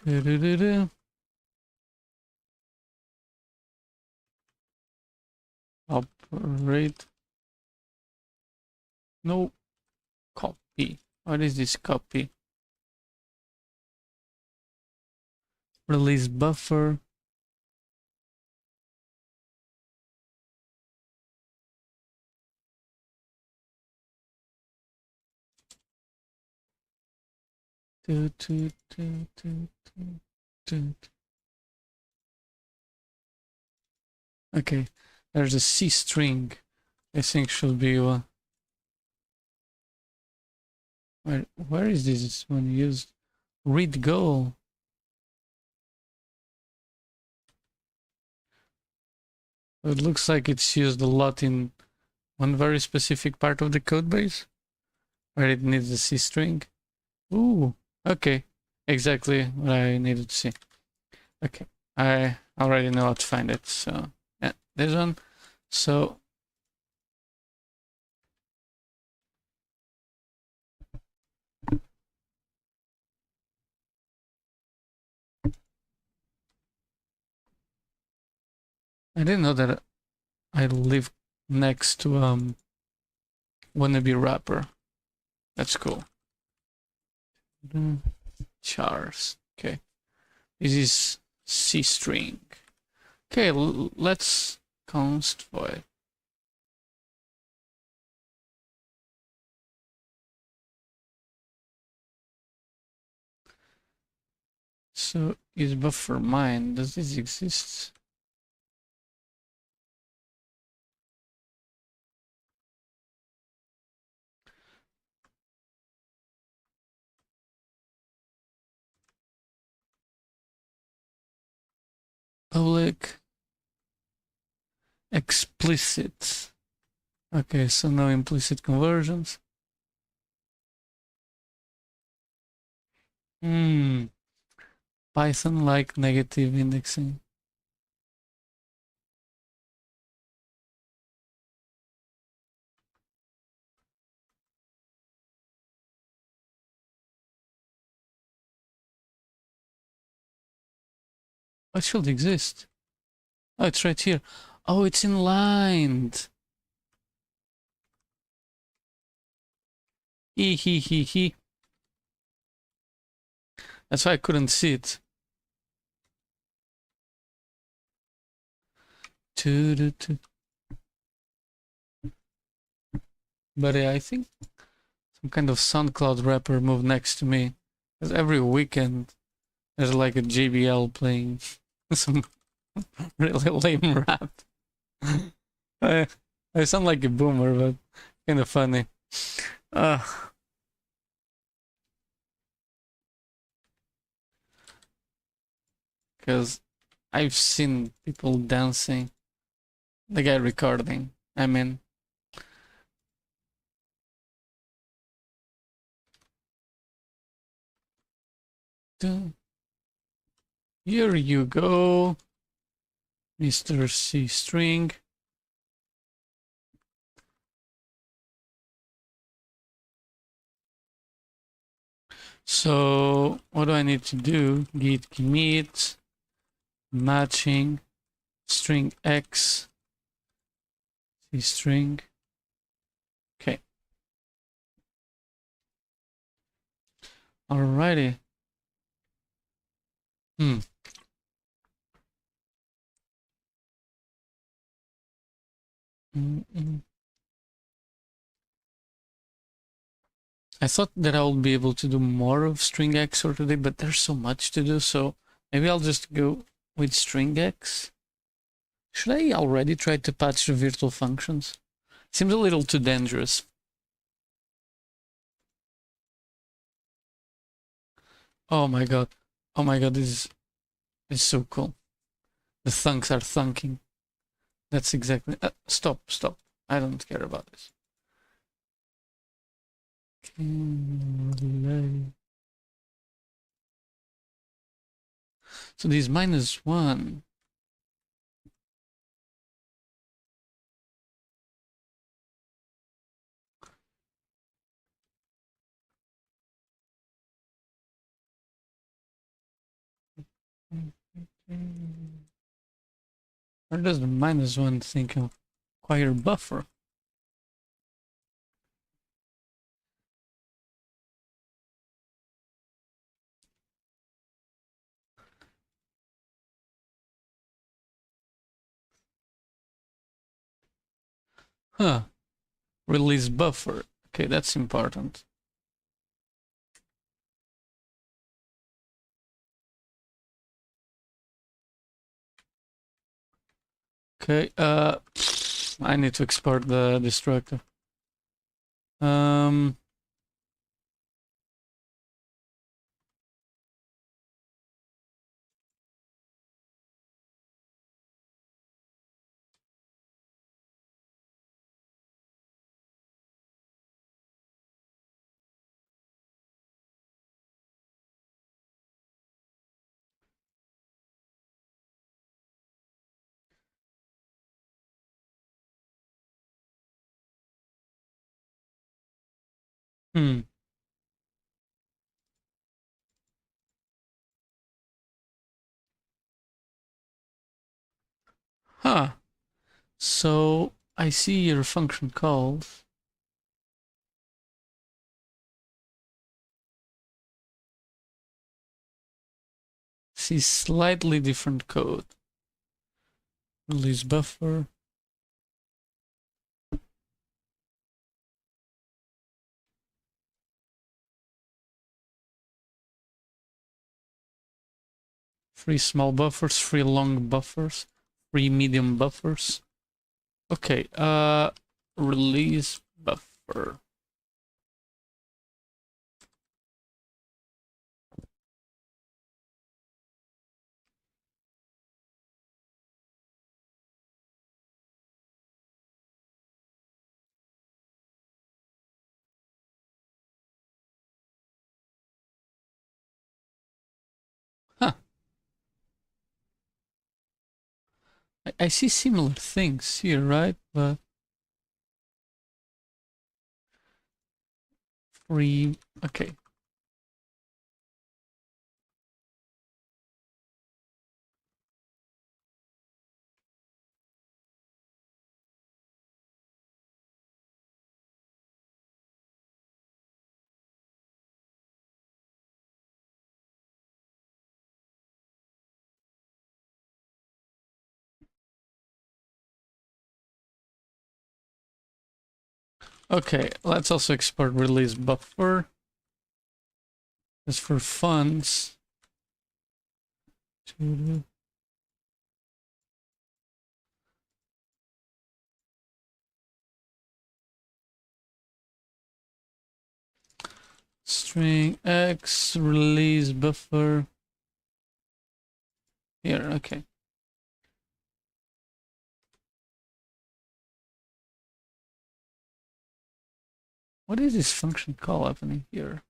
Doo-doo-doo-doo. Operate. No copy. What is this copy? Release buffer. Do, do, do, do, do, do. Okay, there's a C string. I think should be one. Where is this one used? Read goal. It looks like it's used a lot in one very specific part of the code base where it needs a C string. Ooh, okay. Exactly what I needed to see. Okay, I already know how to find it. So, yeah, this one. So, I didn't know that I live next to wannabe rapper. That's cool. Chars. Okay. This is C string. Okay, let's const void. So is buffer mine? Does this exist? Public explicit. Okay, so no implicit conversions. Python like negative indexing. What should exist? Oh, it's right here. Oh, it's inlined. He. That's why I couldn't see it. But I think some kind of SoundCloud rapper moved next to me. Because every weekend there's like a JBL playing some really lame rap. I sound like a boomer, but kind of funny. Because I've seen people dancing. The guy recording. I mean, here you go, Mr. C string. So what do I need to do? Git commit matching string x C string. Alrighty. Hmm. Mm-mm. I thought that I would be able to do more of stringx for today, but there's so much to do, so maybe I'll just go with stringx. Should I already try to patch the virtual functions? Seems a little too dangerous. Oh my god. Oh my god, this is so cool. The thunks are thunking. That's exactly... stop. I don't care about this. So this -1. Where does the -1 think of acquire buffer? Huh. Release buffer. Okay, that's important. Okay, I need to export the destructor. Um, hmm. Huh. So I see your function calls. See slightly different code. Release buffer. Three small buffers, three long buffers, three medium buffers. Okay, release buffer. Huh. I see similar things here, right? But free. Okay. Okay, let's also export release buffer. As for funds. String x release buffer. Here, okay. What is this function call happening here?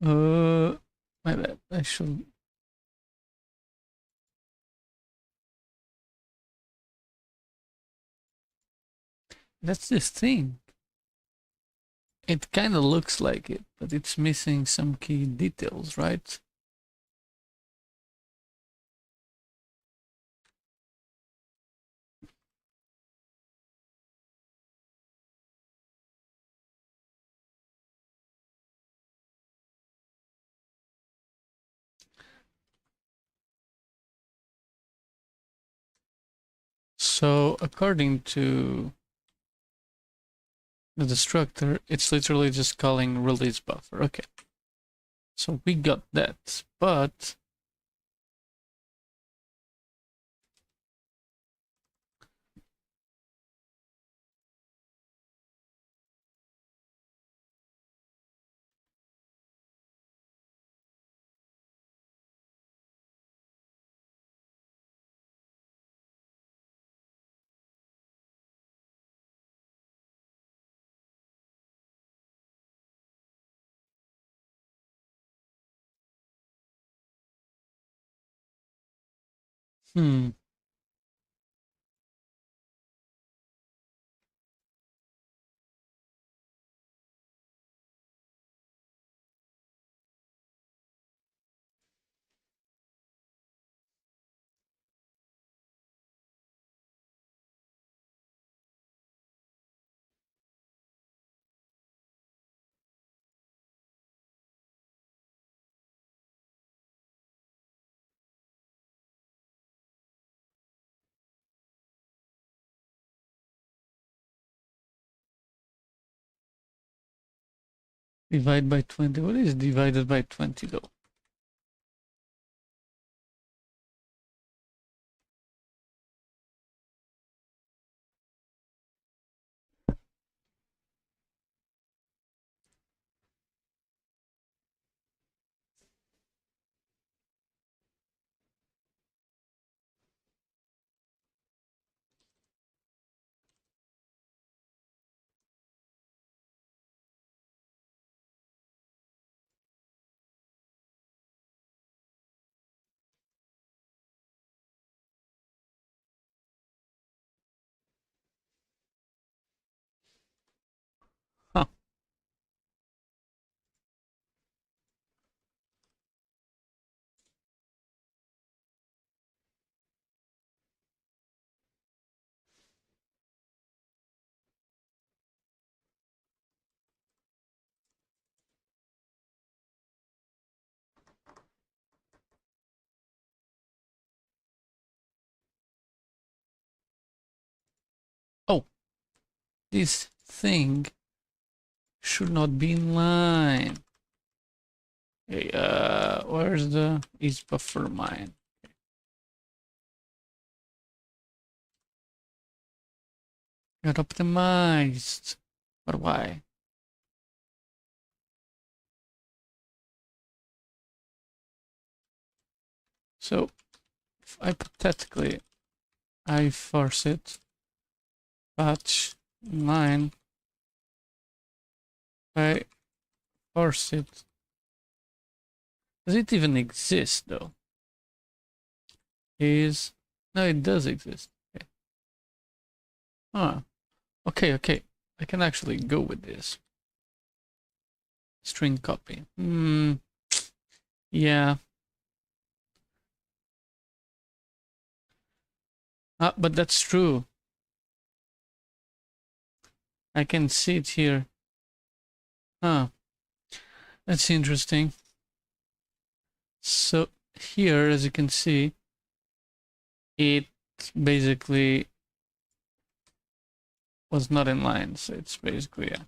My bad. I should. That's this thing. It kind of looks like it, but it's missing some key details, right? So according to the destructor, it's literally just calling release buffer. Okay. So we got that, but hmm. Divide by 20. What is divided by 20 though? Huh. Oh, this thing should not be in line. Okay, where's the is buffer mine? Got optimized. But why? So if hypothetically I force it patch 9, I force it. Does it even exist though? Is no, it does exist. Okay. Ah, okay, okay. I can actually go with this. String copy. Yeah. Ah, but that's true. I can see it here. Huh. That's interesting. So here, as you can see, it basically was not in line. So it's basically, yeah.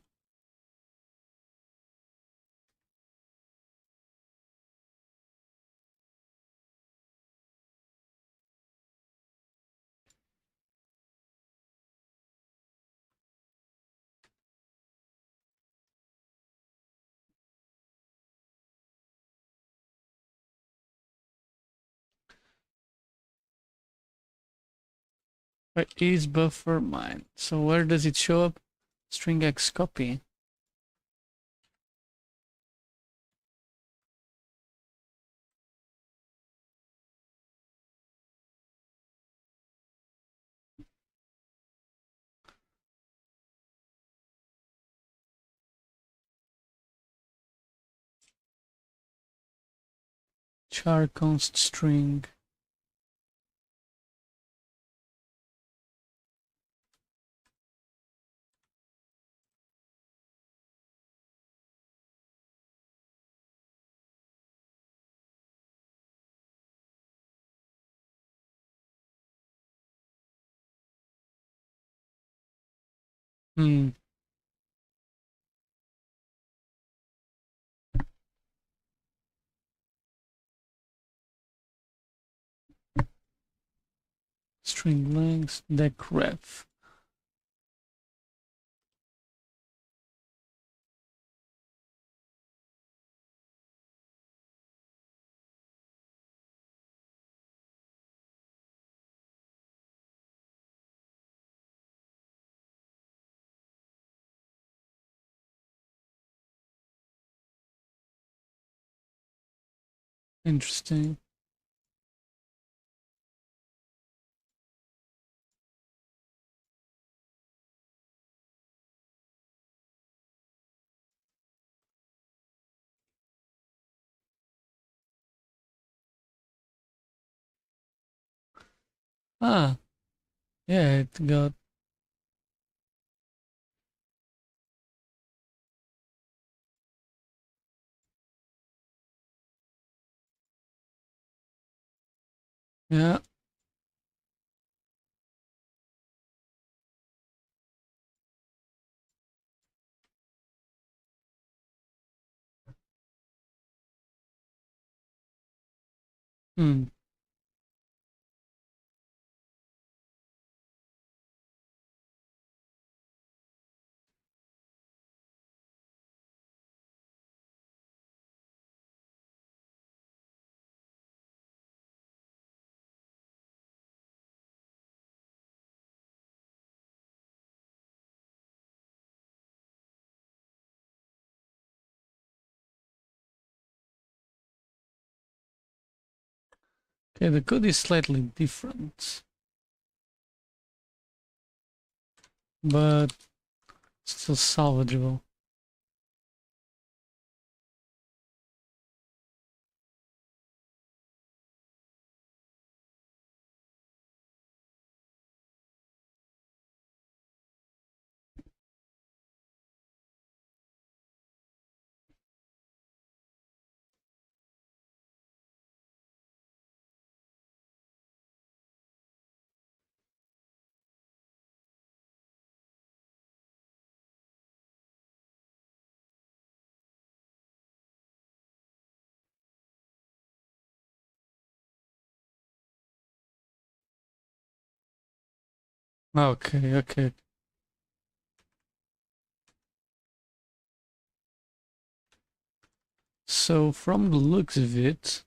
Where is buffer mine? So where does it show up? Stringx copy. char const string. Hmm. String length decref. Interesting. Ah, yeah, it got. Yeah. Hmm. Okay, the code is slightly different, but still salvageable. Okay, okay. So from the looks of it,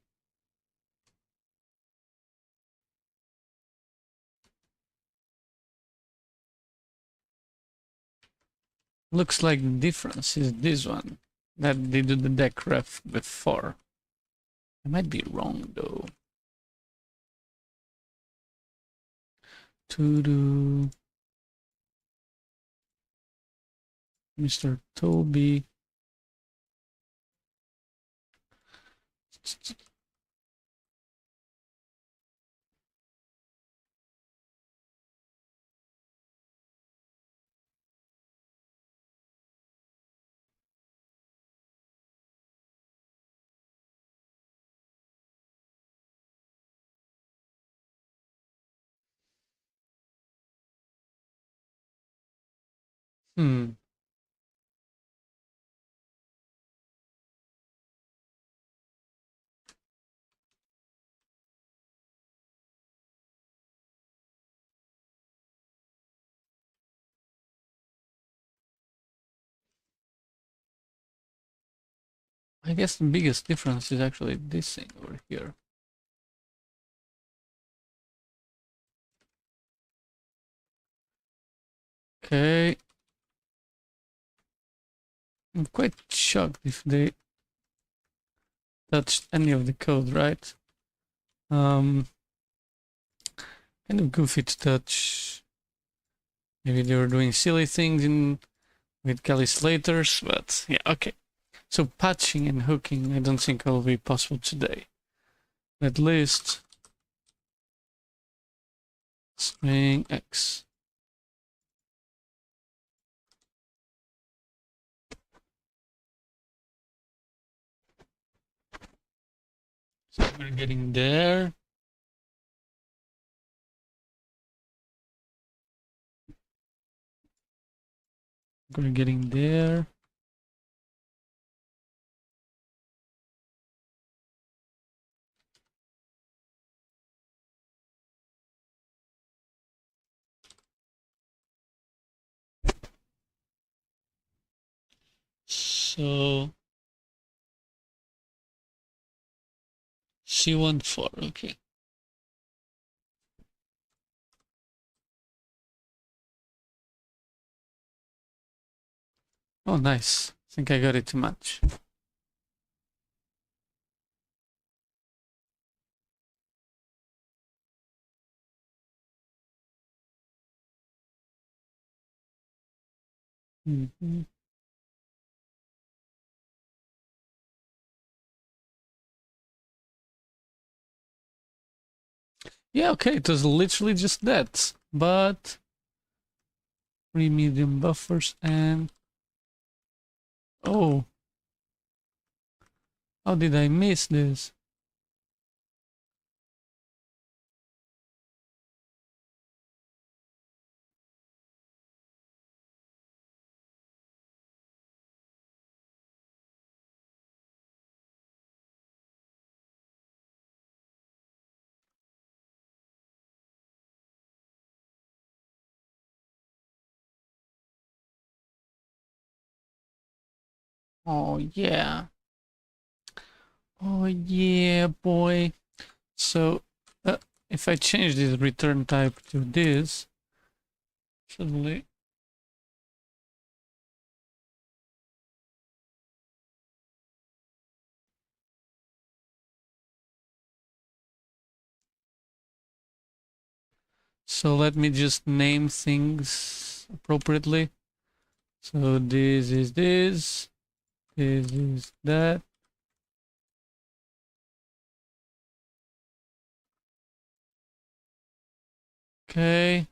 looks like the difference is this one, that they do the decref before. I might be wrong though. To do Mr. Toby. Hmm. I guess the biggest difference is actually this thing over here. Okay. I'm quite shocked if they touched any of the code, right? Kind of goofy to touch. Maybe they were doing silly things in with calculators, but yeah, okay. So patching and hooking, I don't think will be possible today. At least stringx. So we're getting there. We're getting there. So C14, okay. Oh, nice. I think I got it too much. Mm-hmm. Yeah, okay, it was literally just that. But 3 medium buffers and oh, how did I miss this? Oh yeah. Oh yeah, boy. So if I change this return type to this, suddenly so let me just name things appropriately. So this is this is that. Okay.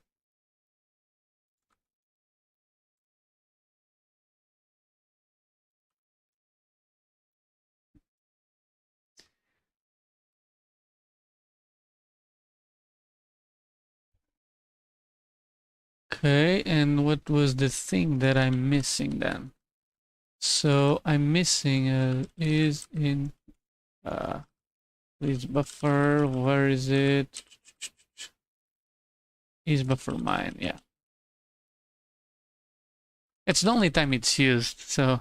Okay, and what was the thing that I'm missing then? So I'm missing is in this buffer. Where is it? Is buffer mine? Yeah. It's the only time it's used, so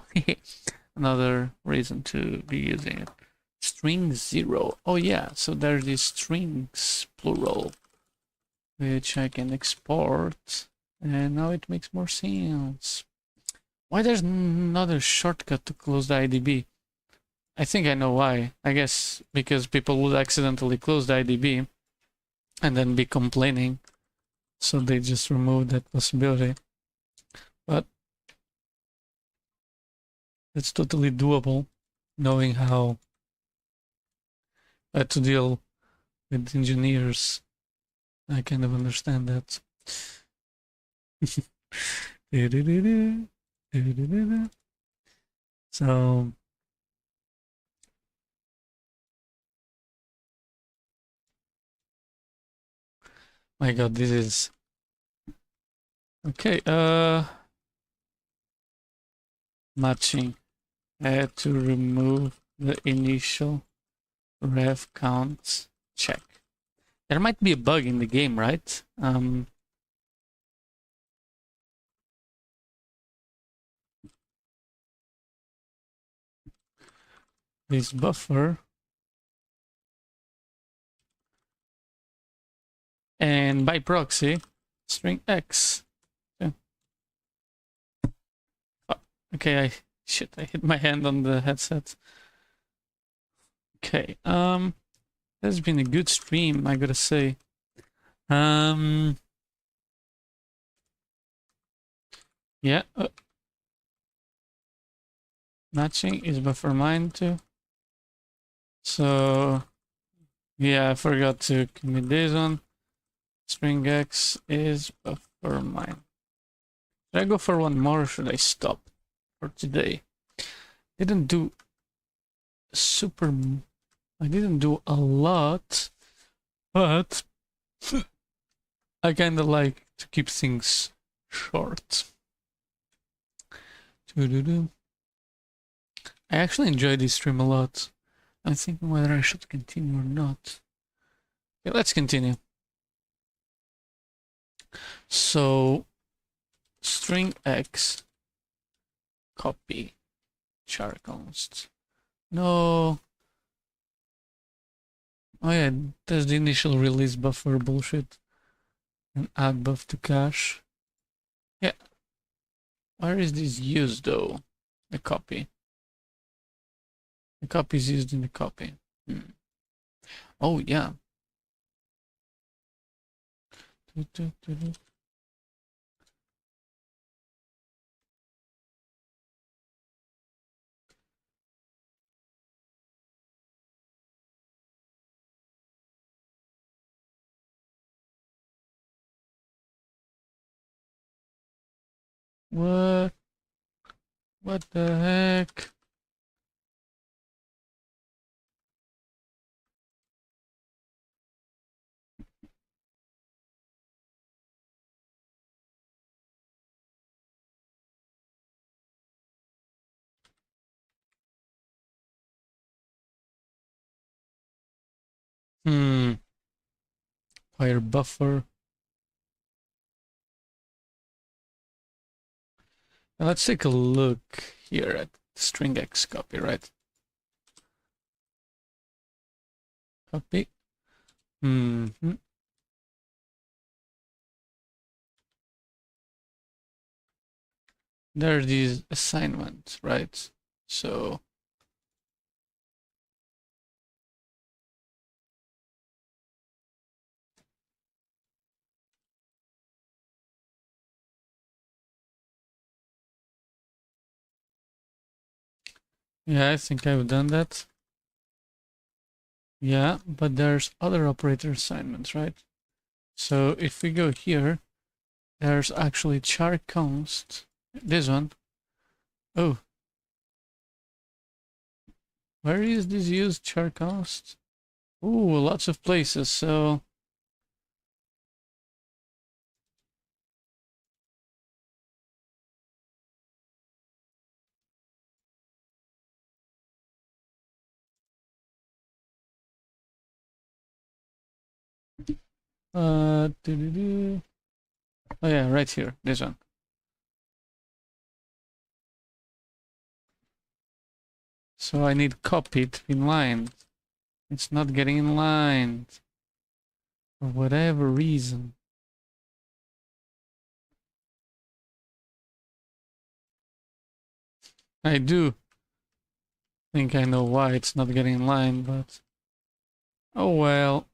another reason to be using it. String 0. Oh yeah, so there's these strings plural, which I can export, and now it makes more sense. Why there's another shortcut to close the IDB? I think I know why. I guess because people would accidentally close the IDB and then be complaining, so they just remove that possibility. But it's totally doable, knowing how to deal with engineers. I kind of understand that. So my god, this is okay. Matching. I had to remove the initial ref counts check. There might be a bug in the game, right? This buffer and by proxy string x. Yeah. Oh, okay, I hit my hand on the headset. Okay, that's been a good stream, I gotta say. Yeah, matching is buffer mine too. So Yeah, I forgot to commit this one. Stringx is buffer mine. Should I go for one more or should I stop for today? Didn't do super... I didn't do a lot, but I kinda like to keep things short. I actually enjoy this stream a lot. I'm thinking whether I should continue or not. Okay, let's continue. So, string x, copy, char const. No. Oh yeah, there's the initial release buffer bullshit. And add buff to cache. Yeah. Where is this used though? The copy. The copy is used in the copy. Oh yeah. What? What the heck? Fire buffer. Now let's take a look here at stringx copy, right? Copy. There are these assignments, right? So yeah, I think I've done that. Yeah, but there's other operator assignments, right? So if we go here, there's actually char const. This one. Oh. Where is this used char const? Ooh, lots of places, so... Oh yeah, right here, this one. So I need copy to be inlined. It's not getting inlined. For whatever reason. I do think I know why it's not getting inlined, but... Oh well.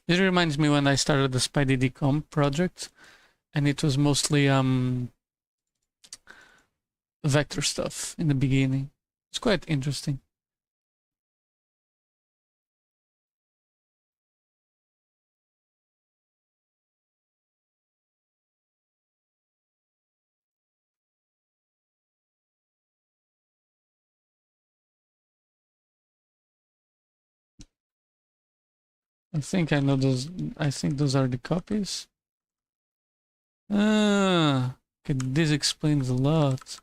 This reminds me when I started the SpideyDcomp project, and it was mostly vector stuff in the beginning. It's quite interesting. I think I know those. I think those are the copies. Ah, okay, this explains a lot.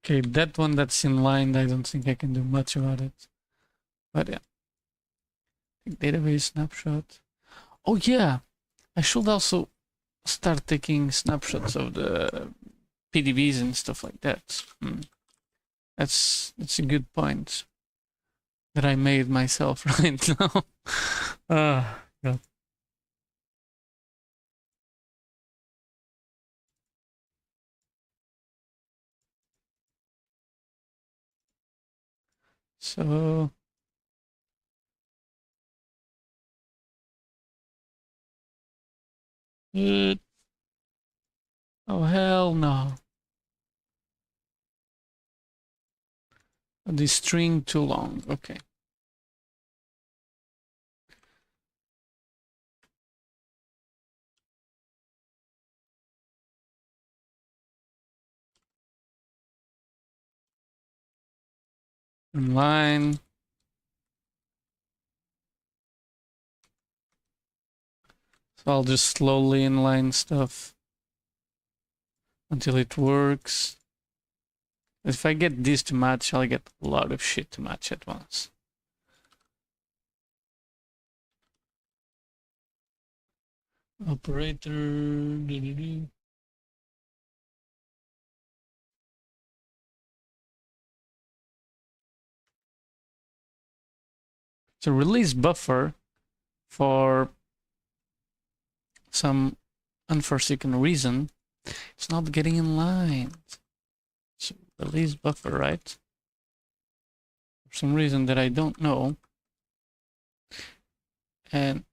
Okay, that one that's inlined, I don't think I can do much about it. But yeah. Database snapshot. Oh yeah, I should also start taking snapshots of the PDBs and stuff like that. That's a good point that I made myself right now. God. So oh hell no. The string too long. Okay. Inline. So I'll just slowly inline stuff until it works. If I get this to match, I'll get a lot of shit to match at once. Operator. So release buffer for some unforeseen reason. It's not getting in line. So release buffer, right? For some reason that I don't know. And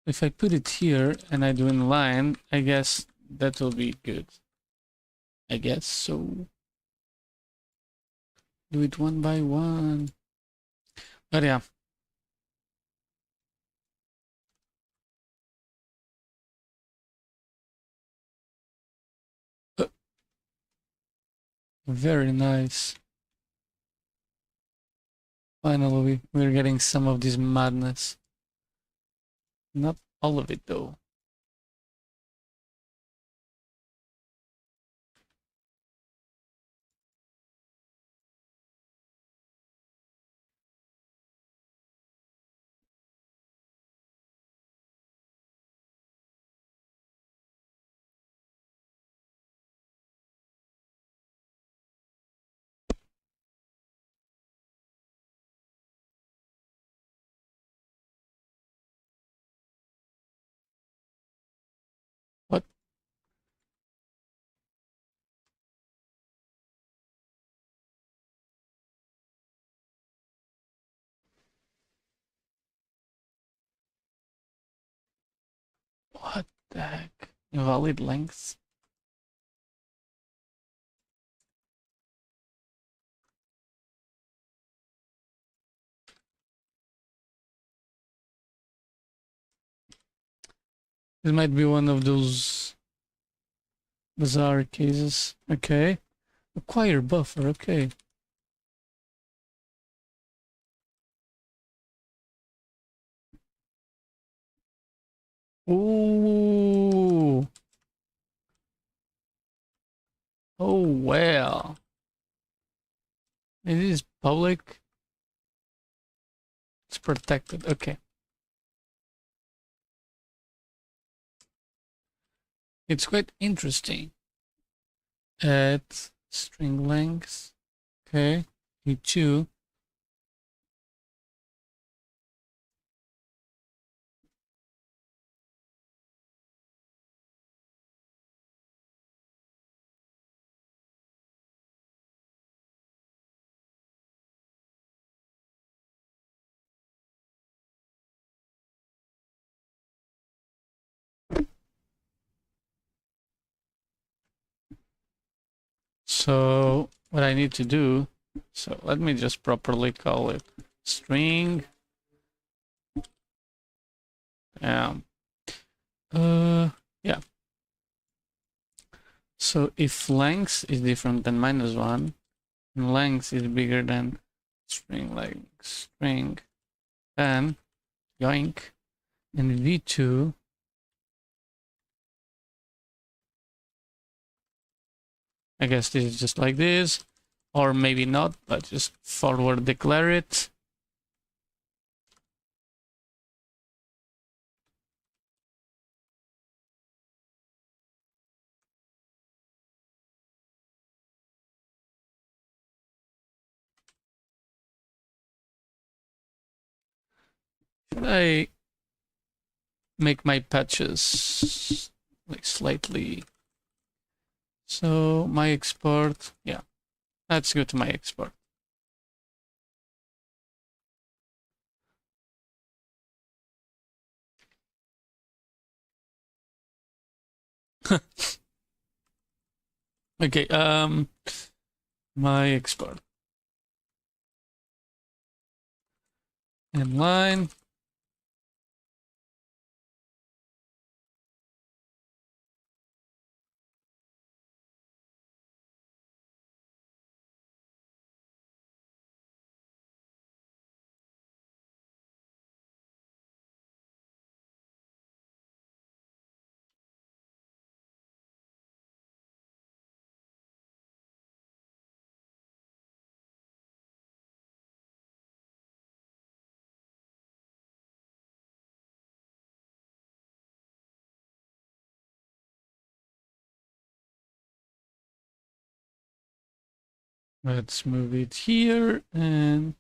if I put it here and I do inline, I guess that will be good. I guess so. Do it one by one. But yeah. Very nice. Finally, we're getting some of this madness. Not all of it though. What? What the heck? Invalid lengths? This might be one of those bizarre cases. Okay. Acquire buffer, okay. Ooh. Oh, well. It is public. It's protected. Okay. It's quite interesting. Add string length. Okay. E2. So what I need to do, so let me just properly call it string. Yeah. So if length is different than -1, and length is bigger than string, like string, then yoink, and v2 I guess this is just like this, or maybe not, but just forward declare it. Should I make my patches like slightly? So my export, yeah, let's go to my export. Okay, my export. Inline. Let's move it here and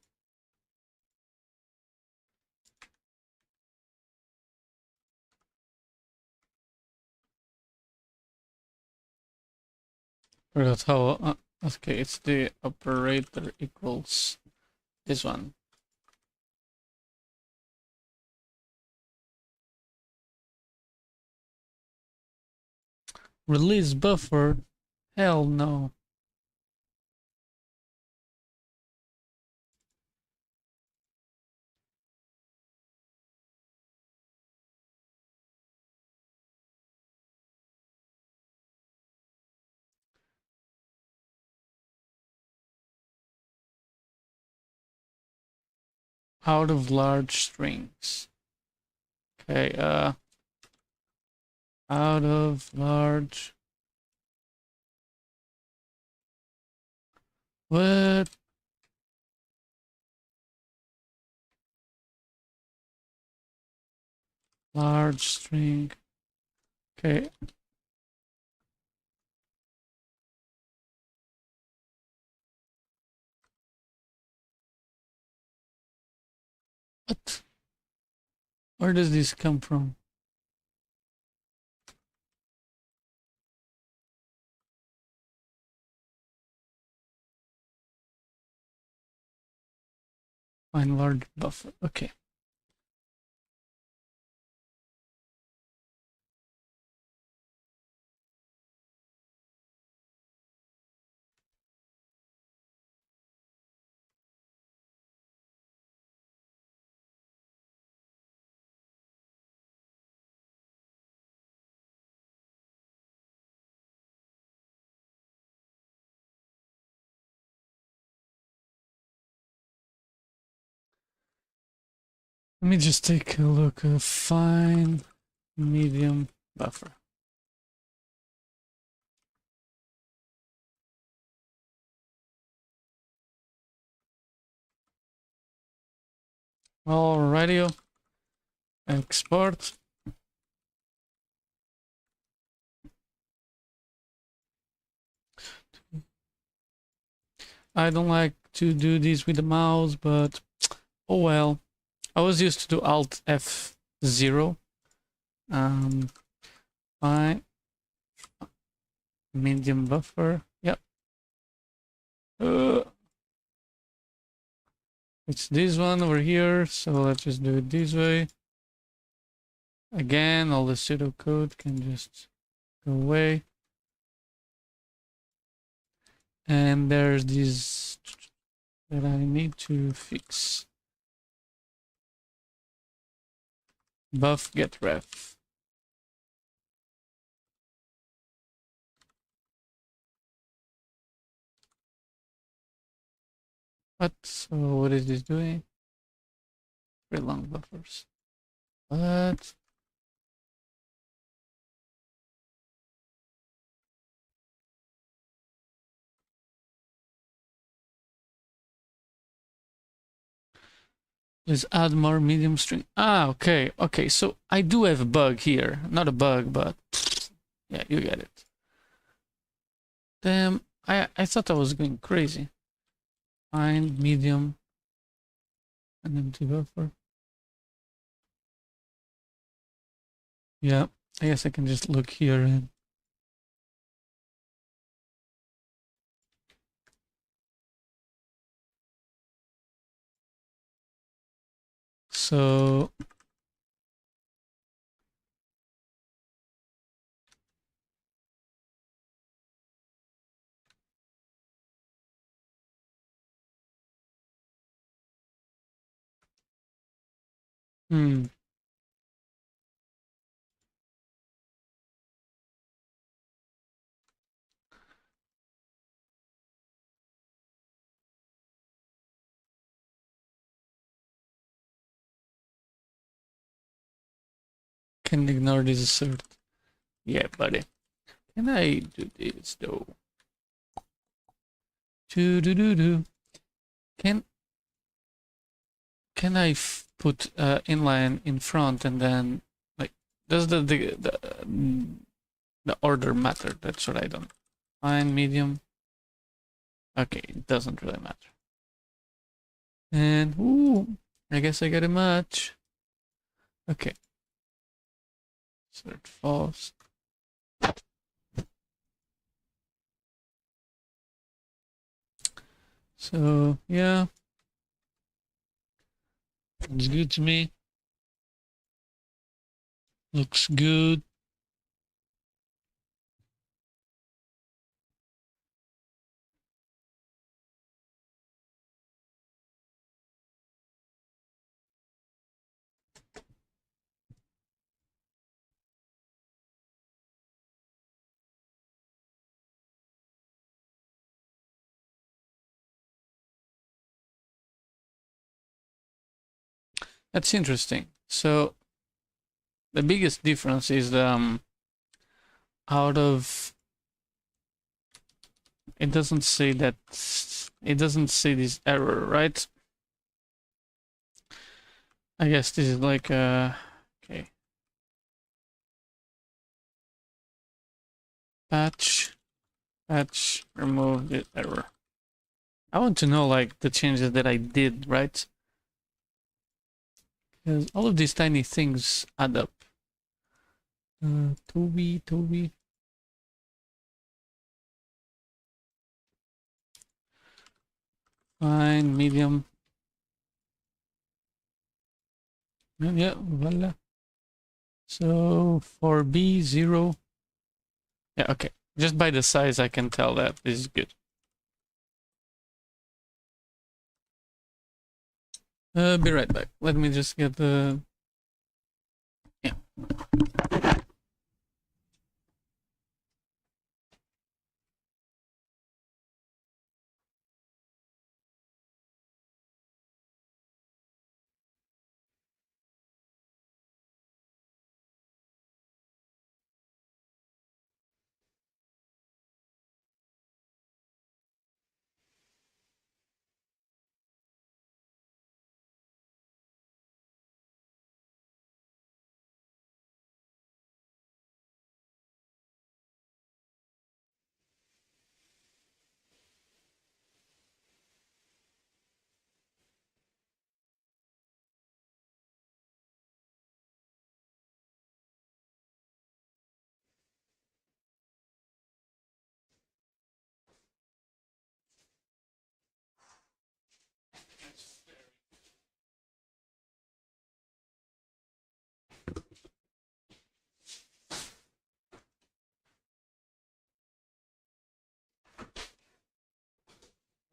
forgot how. Okay, it's the operator equals this one. Release buffer? Hell no. Out of large strings. Okay, out of large. What? Large string. Okay. What? Where does this come from? Find large buffer. Okay. Let me just take a look. Fine medium buffer. Alrighty. Export. I don't like to do this with the mouse, but oh well. I was used to do Alt F0. Fine. Medium buffer. Yep. It's this one over here, so let's just do it this way. Again, all the pseudocode can just go away. And there's this that I need to fix. Buff get ref. What? So what is this doing? Very long buffers. What? Let's add more medium string. Ah, okay. Okay, so I do have a bug here. Not a bug, but yeah, you get it. Damn, I thought I was going crazy. Find medium and empty buffer. Yeah, I guess I can just look here and so hmm. Can ignore this assert. Yeah, buddy. Can I do this though? Do do do do. Can I put inline in front and then like does the order matter? That's what I don't. Fine, medium. Okay, it doesn't really matter. And ooh, I guess I got a match. Okay. Sort false. So yeah, it's good to me. Looks good. That's interesting. So the biggest difference is out of it doesn't say that it doesn't say this error, right? I guess this is like okay. Patch remove the error. I want to know like the changes that I did, right? Because all of these tiny things add up. Toby. Fine, medium. Yeah, voila. So for B0. Yeah, okay. Just by the size, I can tell that this is good. Be right back. Let me just get the... Yeah.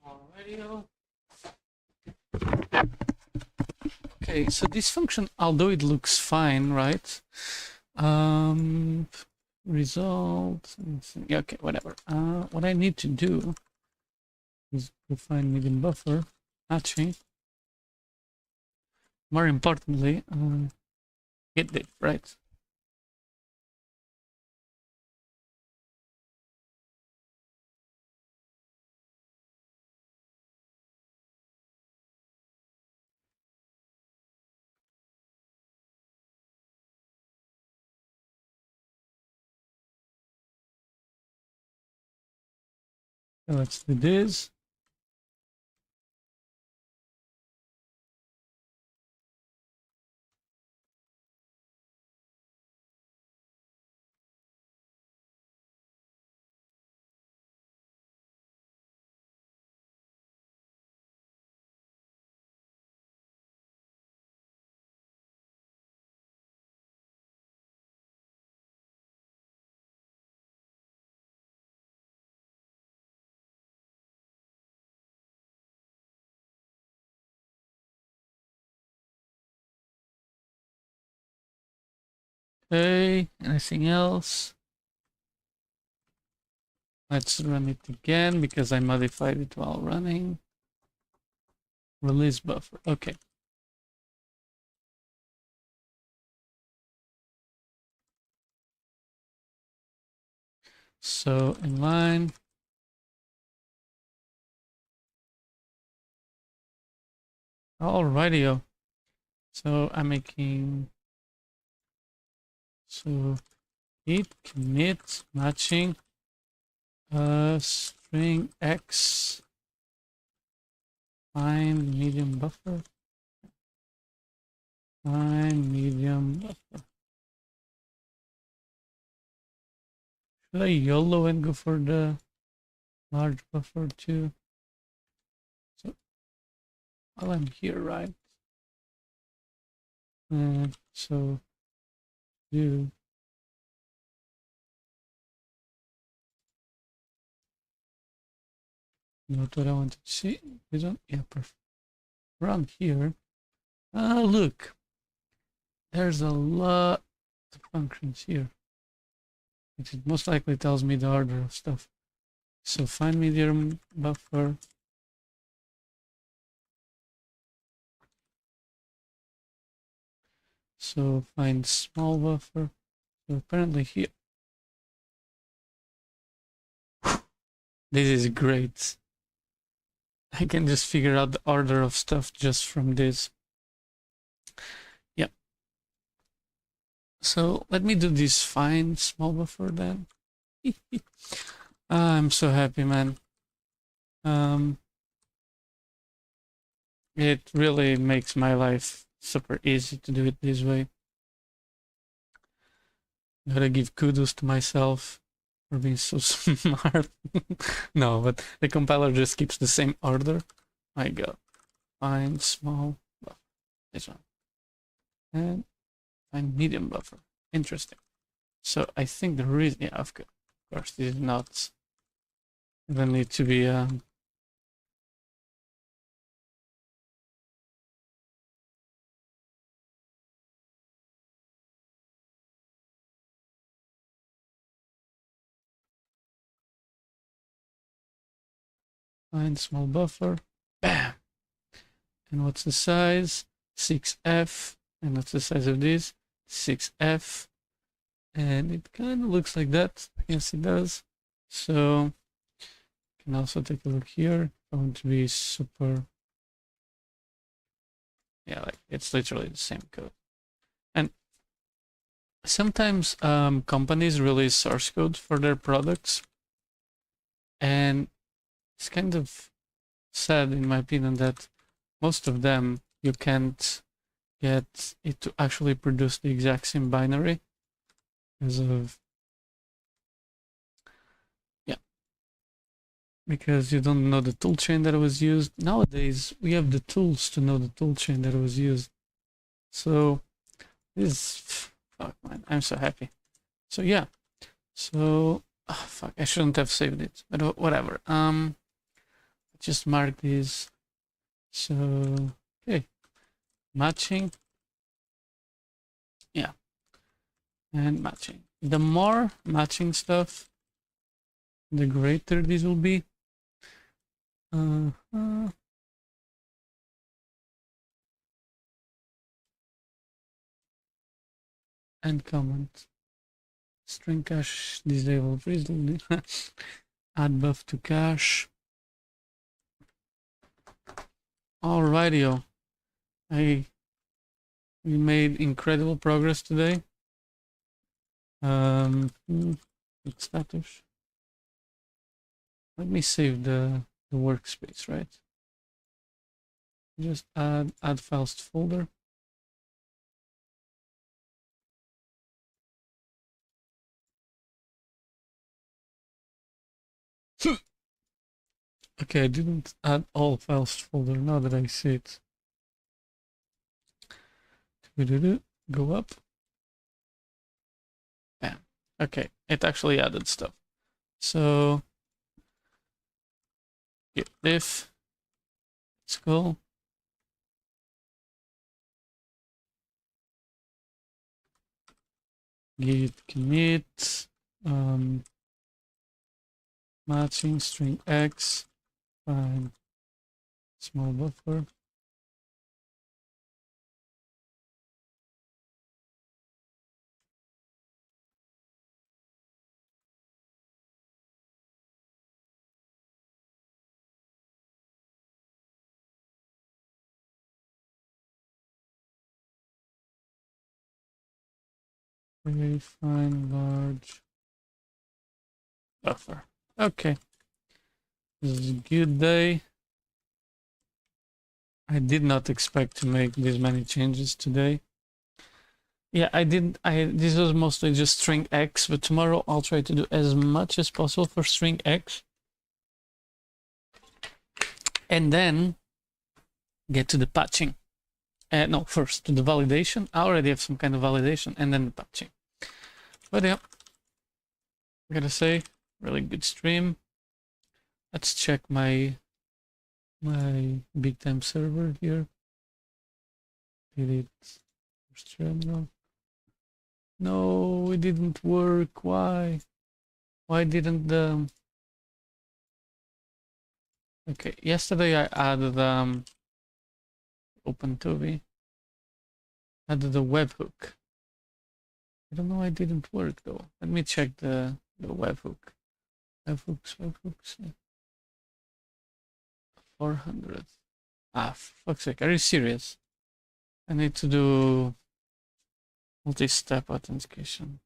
Alrighty. Okay, so this function, although it looks fine, right? Result. Yeah, okay, whatever. What I need to do is to find medium buffer. matching. More importantly, get diff, right? So let's do this. Okay, anything else? Let's run it again because I modified it while running. Release buffer. Okay. So inline. Alrighty. So I'm making so it commit matching string x find medium buffer. Find medium buffer. Should I YOLO and go for the large buffer too? So while I'm here, right? So do not what I want to see. We don't, yeah, perfect. Around here. Look, there's a lot of functions here. It most likely tells me the order of stuff. So find medium buffer. So find small buffer. So apparently here. This is great. I can just figure out the order of stuff just from this. Yep. So let me do this find small buffer then. I'm so happy, man. It really makes my life super easy to do it this way. Gotta give kudos to myself for being so smart. No, but the compiler just keeps the same order. My god. Find small buffer. This one. And find medium buffer. Interesting. So I think the reason, yeah, of course, this is not even need to be find small buffer. Bam. And what's the size? 6F. And what's the size of this? 6F. And it kind of looks like that. Yes, it does. So you can also take a look here. I want to be super, yeah, like it's literally the same code. And sometimes companies release source code for their products, and it's kind of sad in my opinion that most of them you can't get it to actually produce the exact same binary because of, yeah, because you don't know the toolchain that was used. Nowadays we have the tools to know the toolchain that was used. So this, fuck man, I'm so happy. So yeah, so fuck, I shouldn't have saved it, but whatever. Just mark this. So okay, matching, yeah, and matching. The more matching stuff, the greater this will be. and comment. String cache disabled recently. Add buff to cache. Alrighty, we made incredible progress today. Status. Let me save the workspace, right? Just add files to folder. Okay, I didn't add all files to folder now that I see it. Go up. Bam. Okay, it actually added stuff. So git diff. Let's go. Git commit. Matching string x. Find small buffer. Very fine large buffer. Okay. This is a good day. I did not expect to make this many changes today. Yeah, this was mostly just string x, but tomorrow I'll try to do as much as possible for string x. And then get to the patching. No, first to the validation. I already have some kind of validation, and then the patching. But yeah, I gotta say, really good stream. Let's check my big time server here. Delete first terminal. No, it didn't work. Why? Why didn't the... Okay, yesterday I added open-tobey. Added the webhook. I don't know why it didn't work though. Let me check the webhook. Webhooks. 400. Ah, for fuck's sake, are you serious? I need to do multi-step authentication.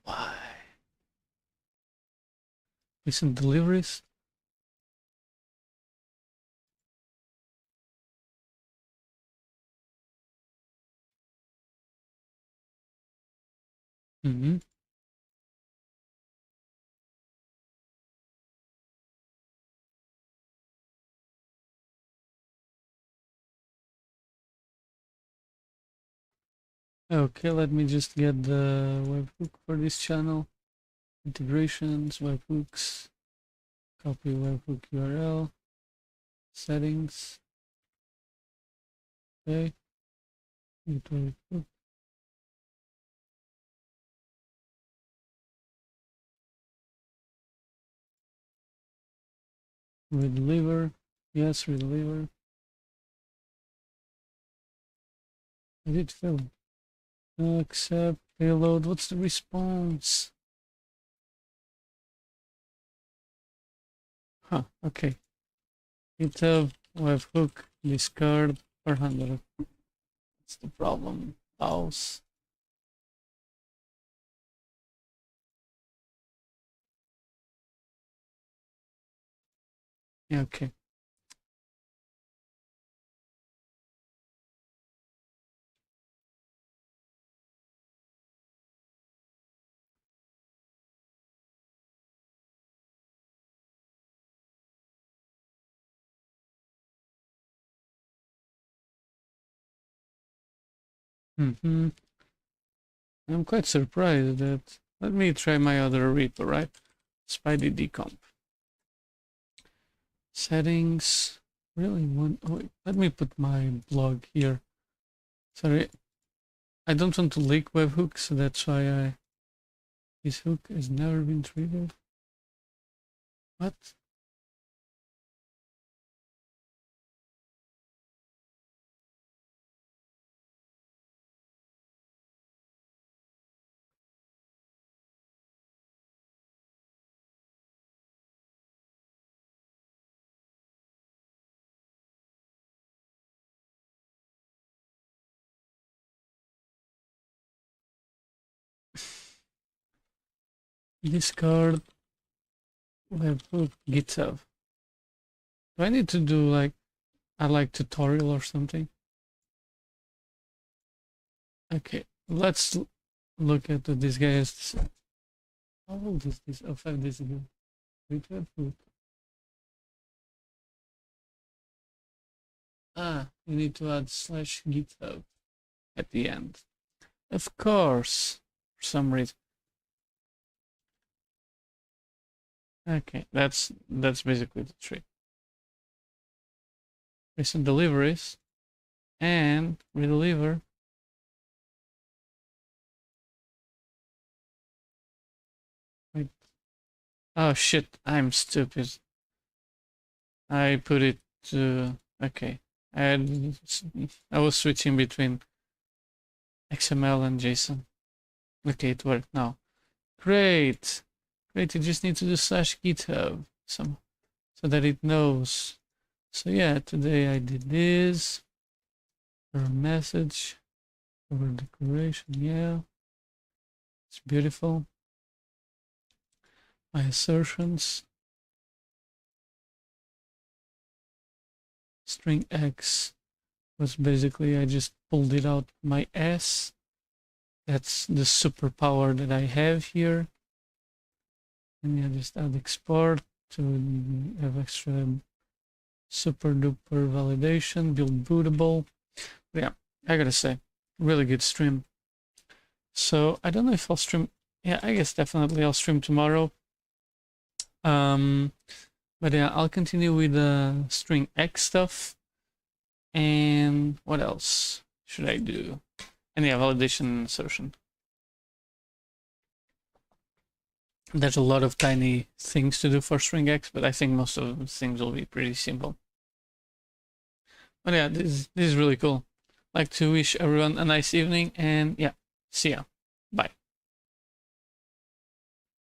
Why? Recent deliveries? Mm-hmm. Okay, let me just get the webhook for this channel. Integrations, webhooks, copy webhook URL, settings. Okay. Get webhook. Redeliver. Yes, redeliver. I did fail. Accept payload. What's the response? Huh, okay. GitHub webhook discard 400. That's the problem. Pause. Yeah, okay. Mm-hmm. I'm quite surprised that... Let me try my other repo, right? Spidey decomp. Settings. really want. Oh, wait, let me put my blog here. Sorry, I don't want to leak webhook, so that's why I. This hook has never been triggered. What? Discard webhook GitHub. Do I need to do like a tutorial or something? Okay, let's look at what this guy has to say. How old is this? Oh, 5 days ago. Wait, webhook. Ah, you need to add /GitHub at the end. Of course, for some reason. Okay, that's basically the trick. Recent deliveries and redeliver. Wait. Oh shit, I'm stupid. I put it to okay. I was switching between XML and JSON. Okay, it worked now. Great. Great, you just need to do /GitHub so that it knows. So yeah, today I did this. Error message. Over declaration, yeah. It's beautiful. My assertions. Stringx was basically I just pulled it out my ass. That's the superpower that I have here. And yeah, just add export to have extra super duper validation, build bootable. But yeah, I gotta say, really good stream. So I don't know if I'll stream. Yeah, I guess definitely I'll stream tomorrow. But yeah, I'll continue with the string X stuff. And what else should I do? And yeah, validation insertion. There's a lot of tiny things to do for string X, but I think most of the things will be pretty simple. But yeah, this is really cool. I'd like to wish everyone a nice evening, and yeah, see ya.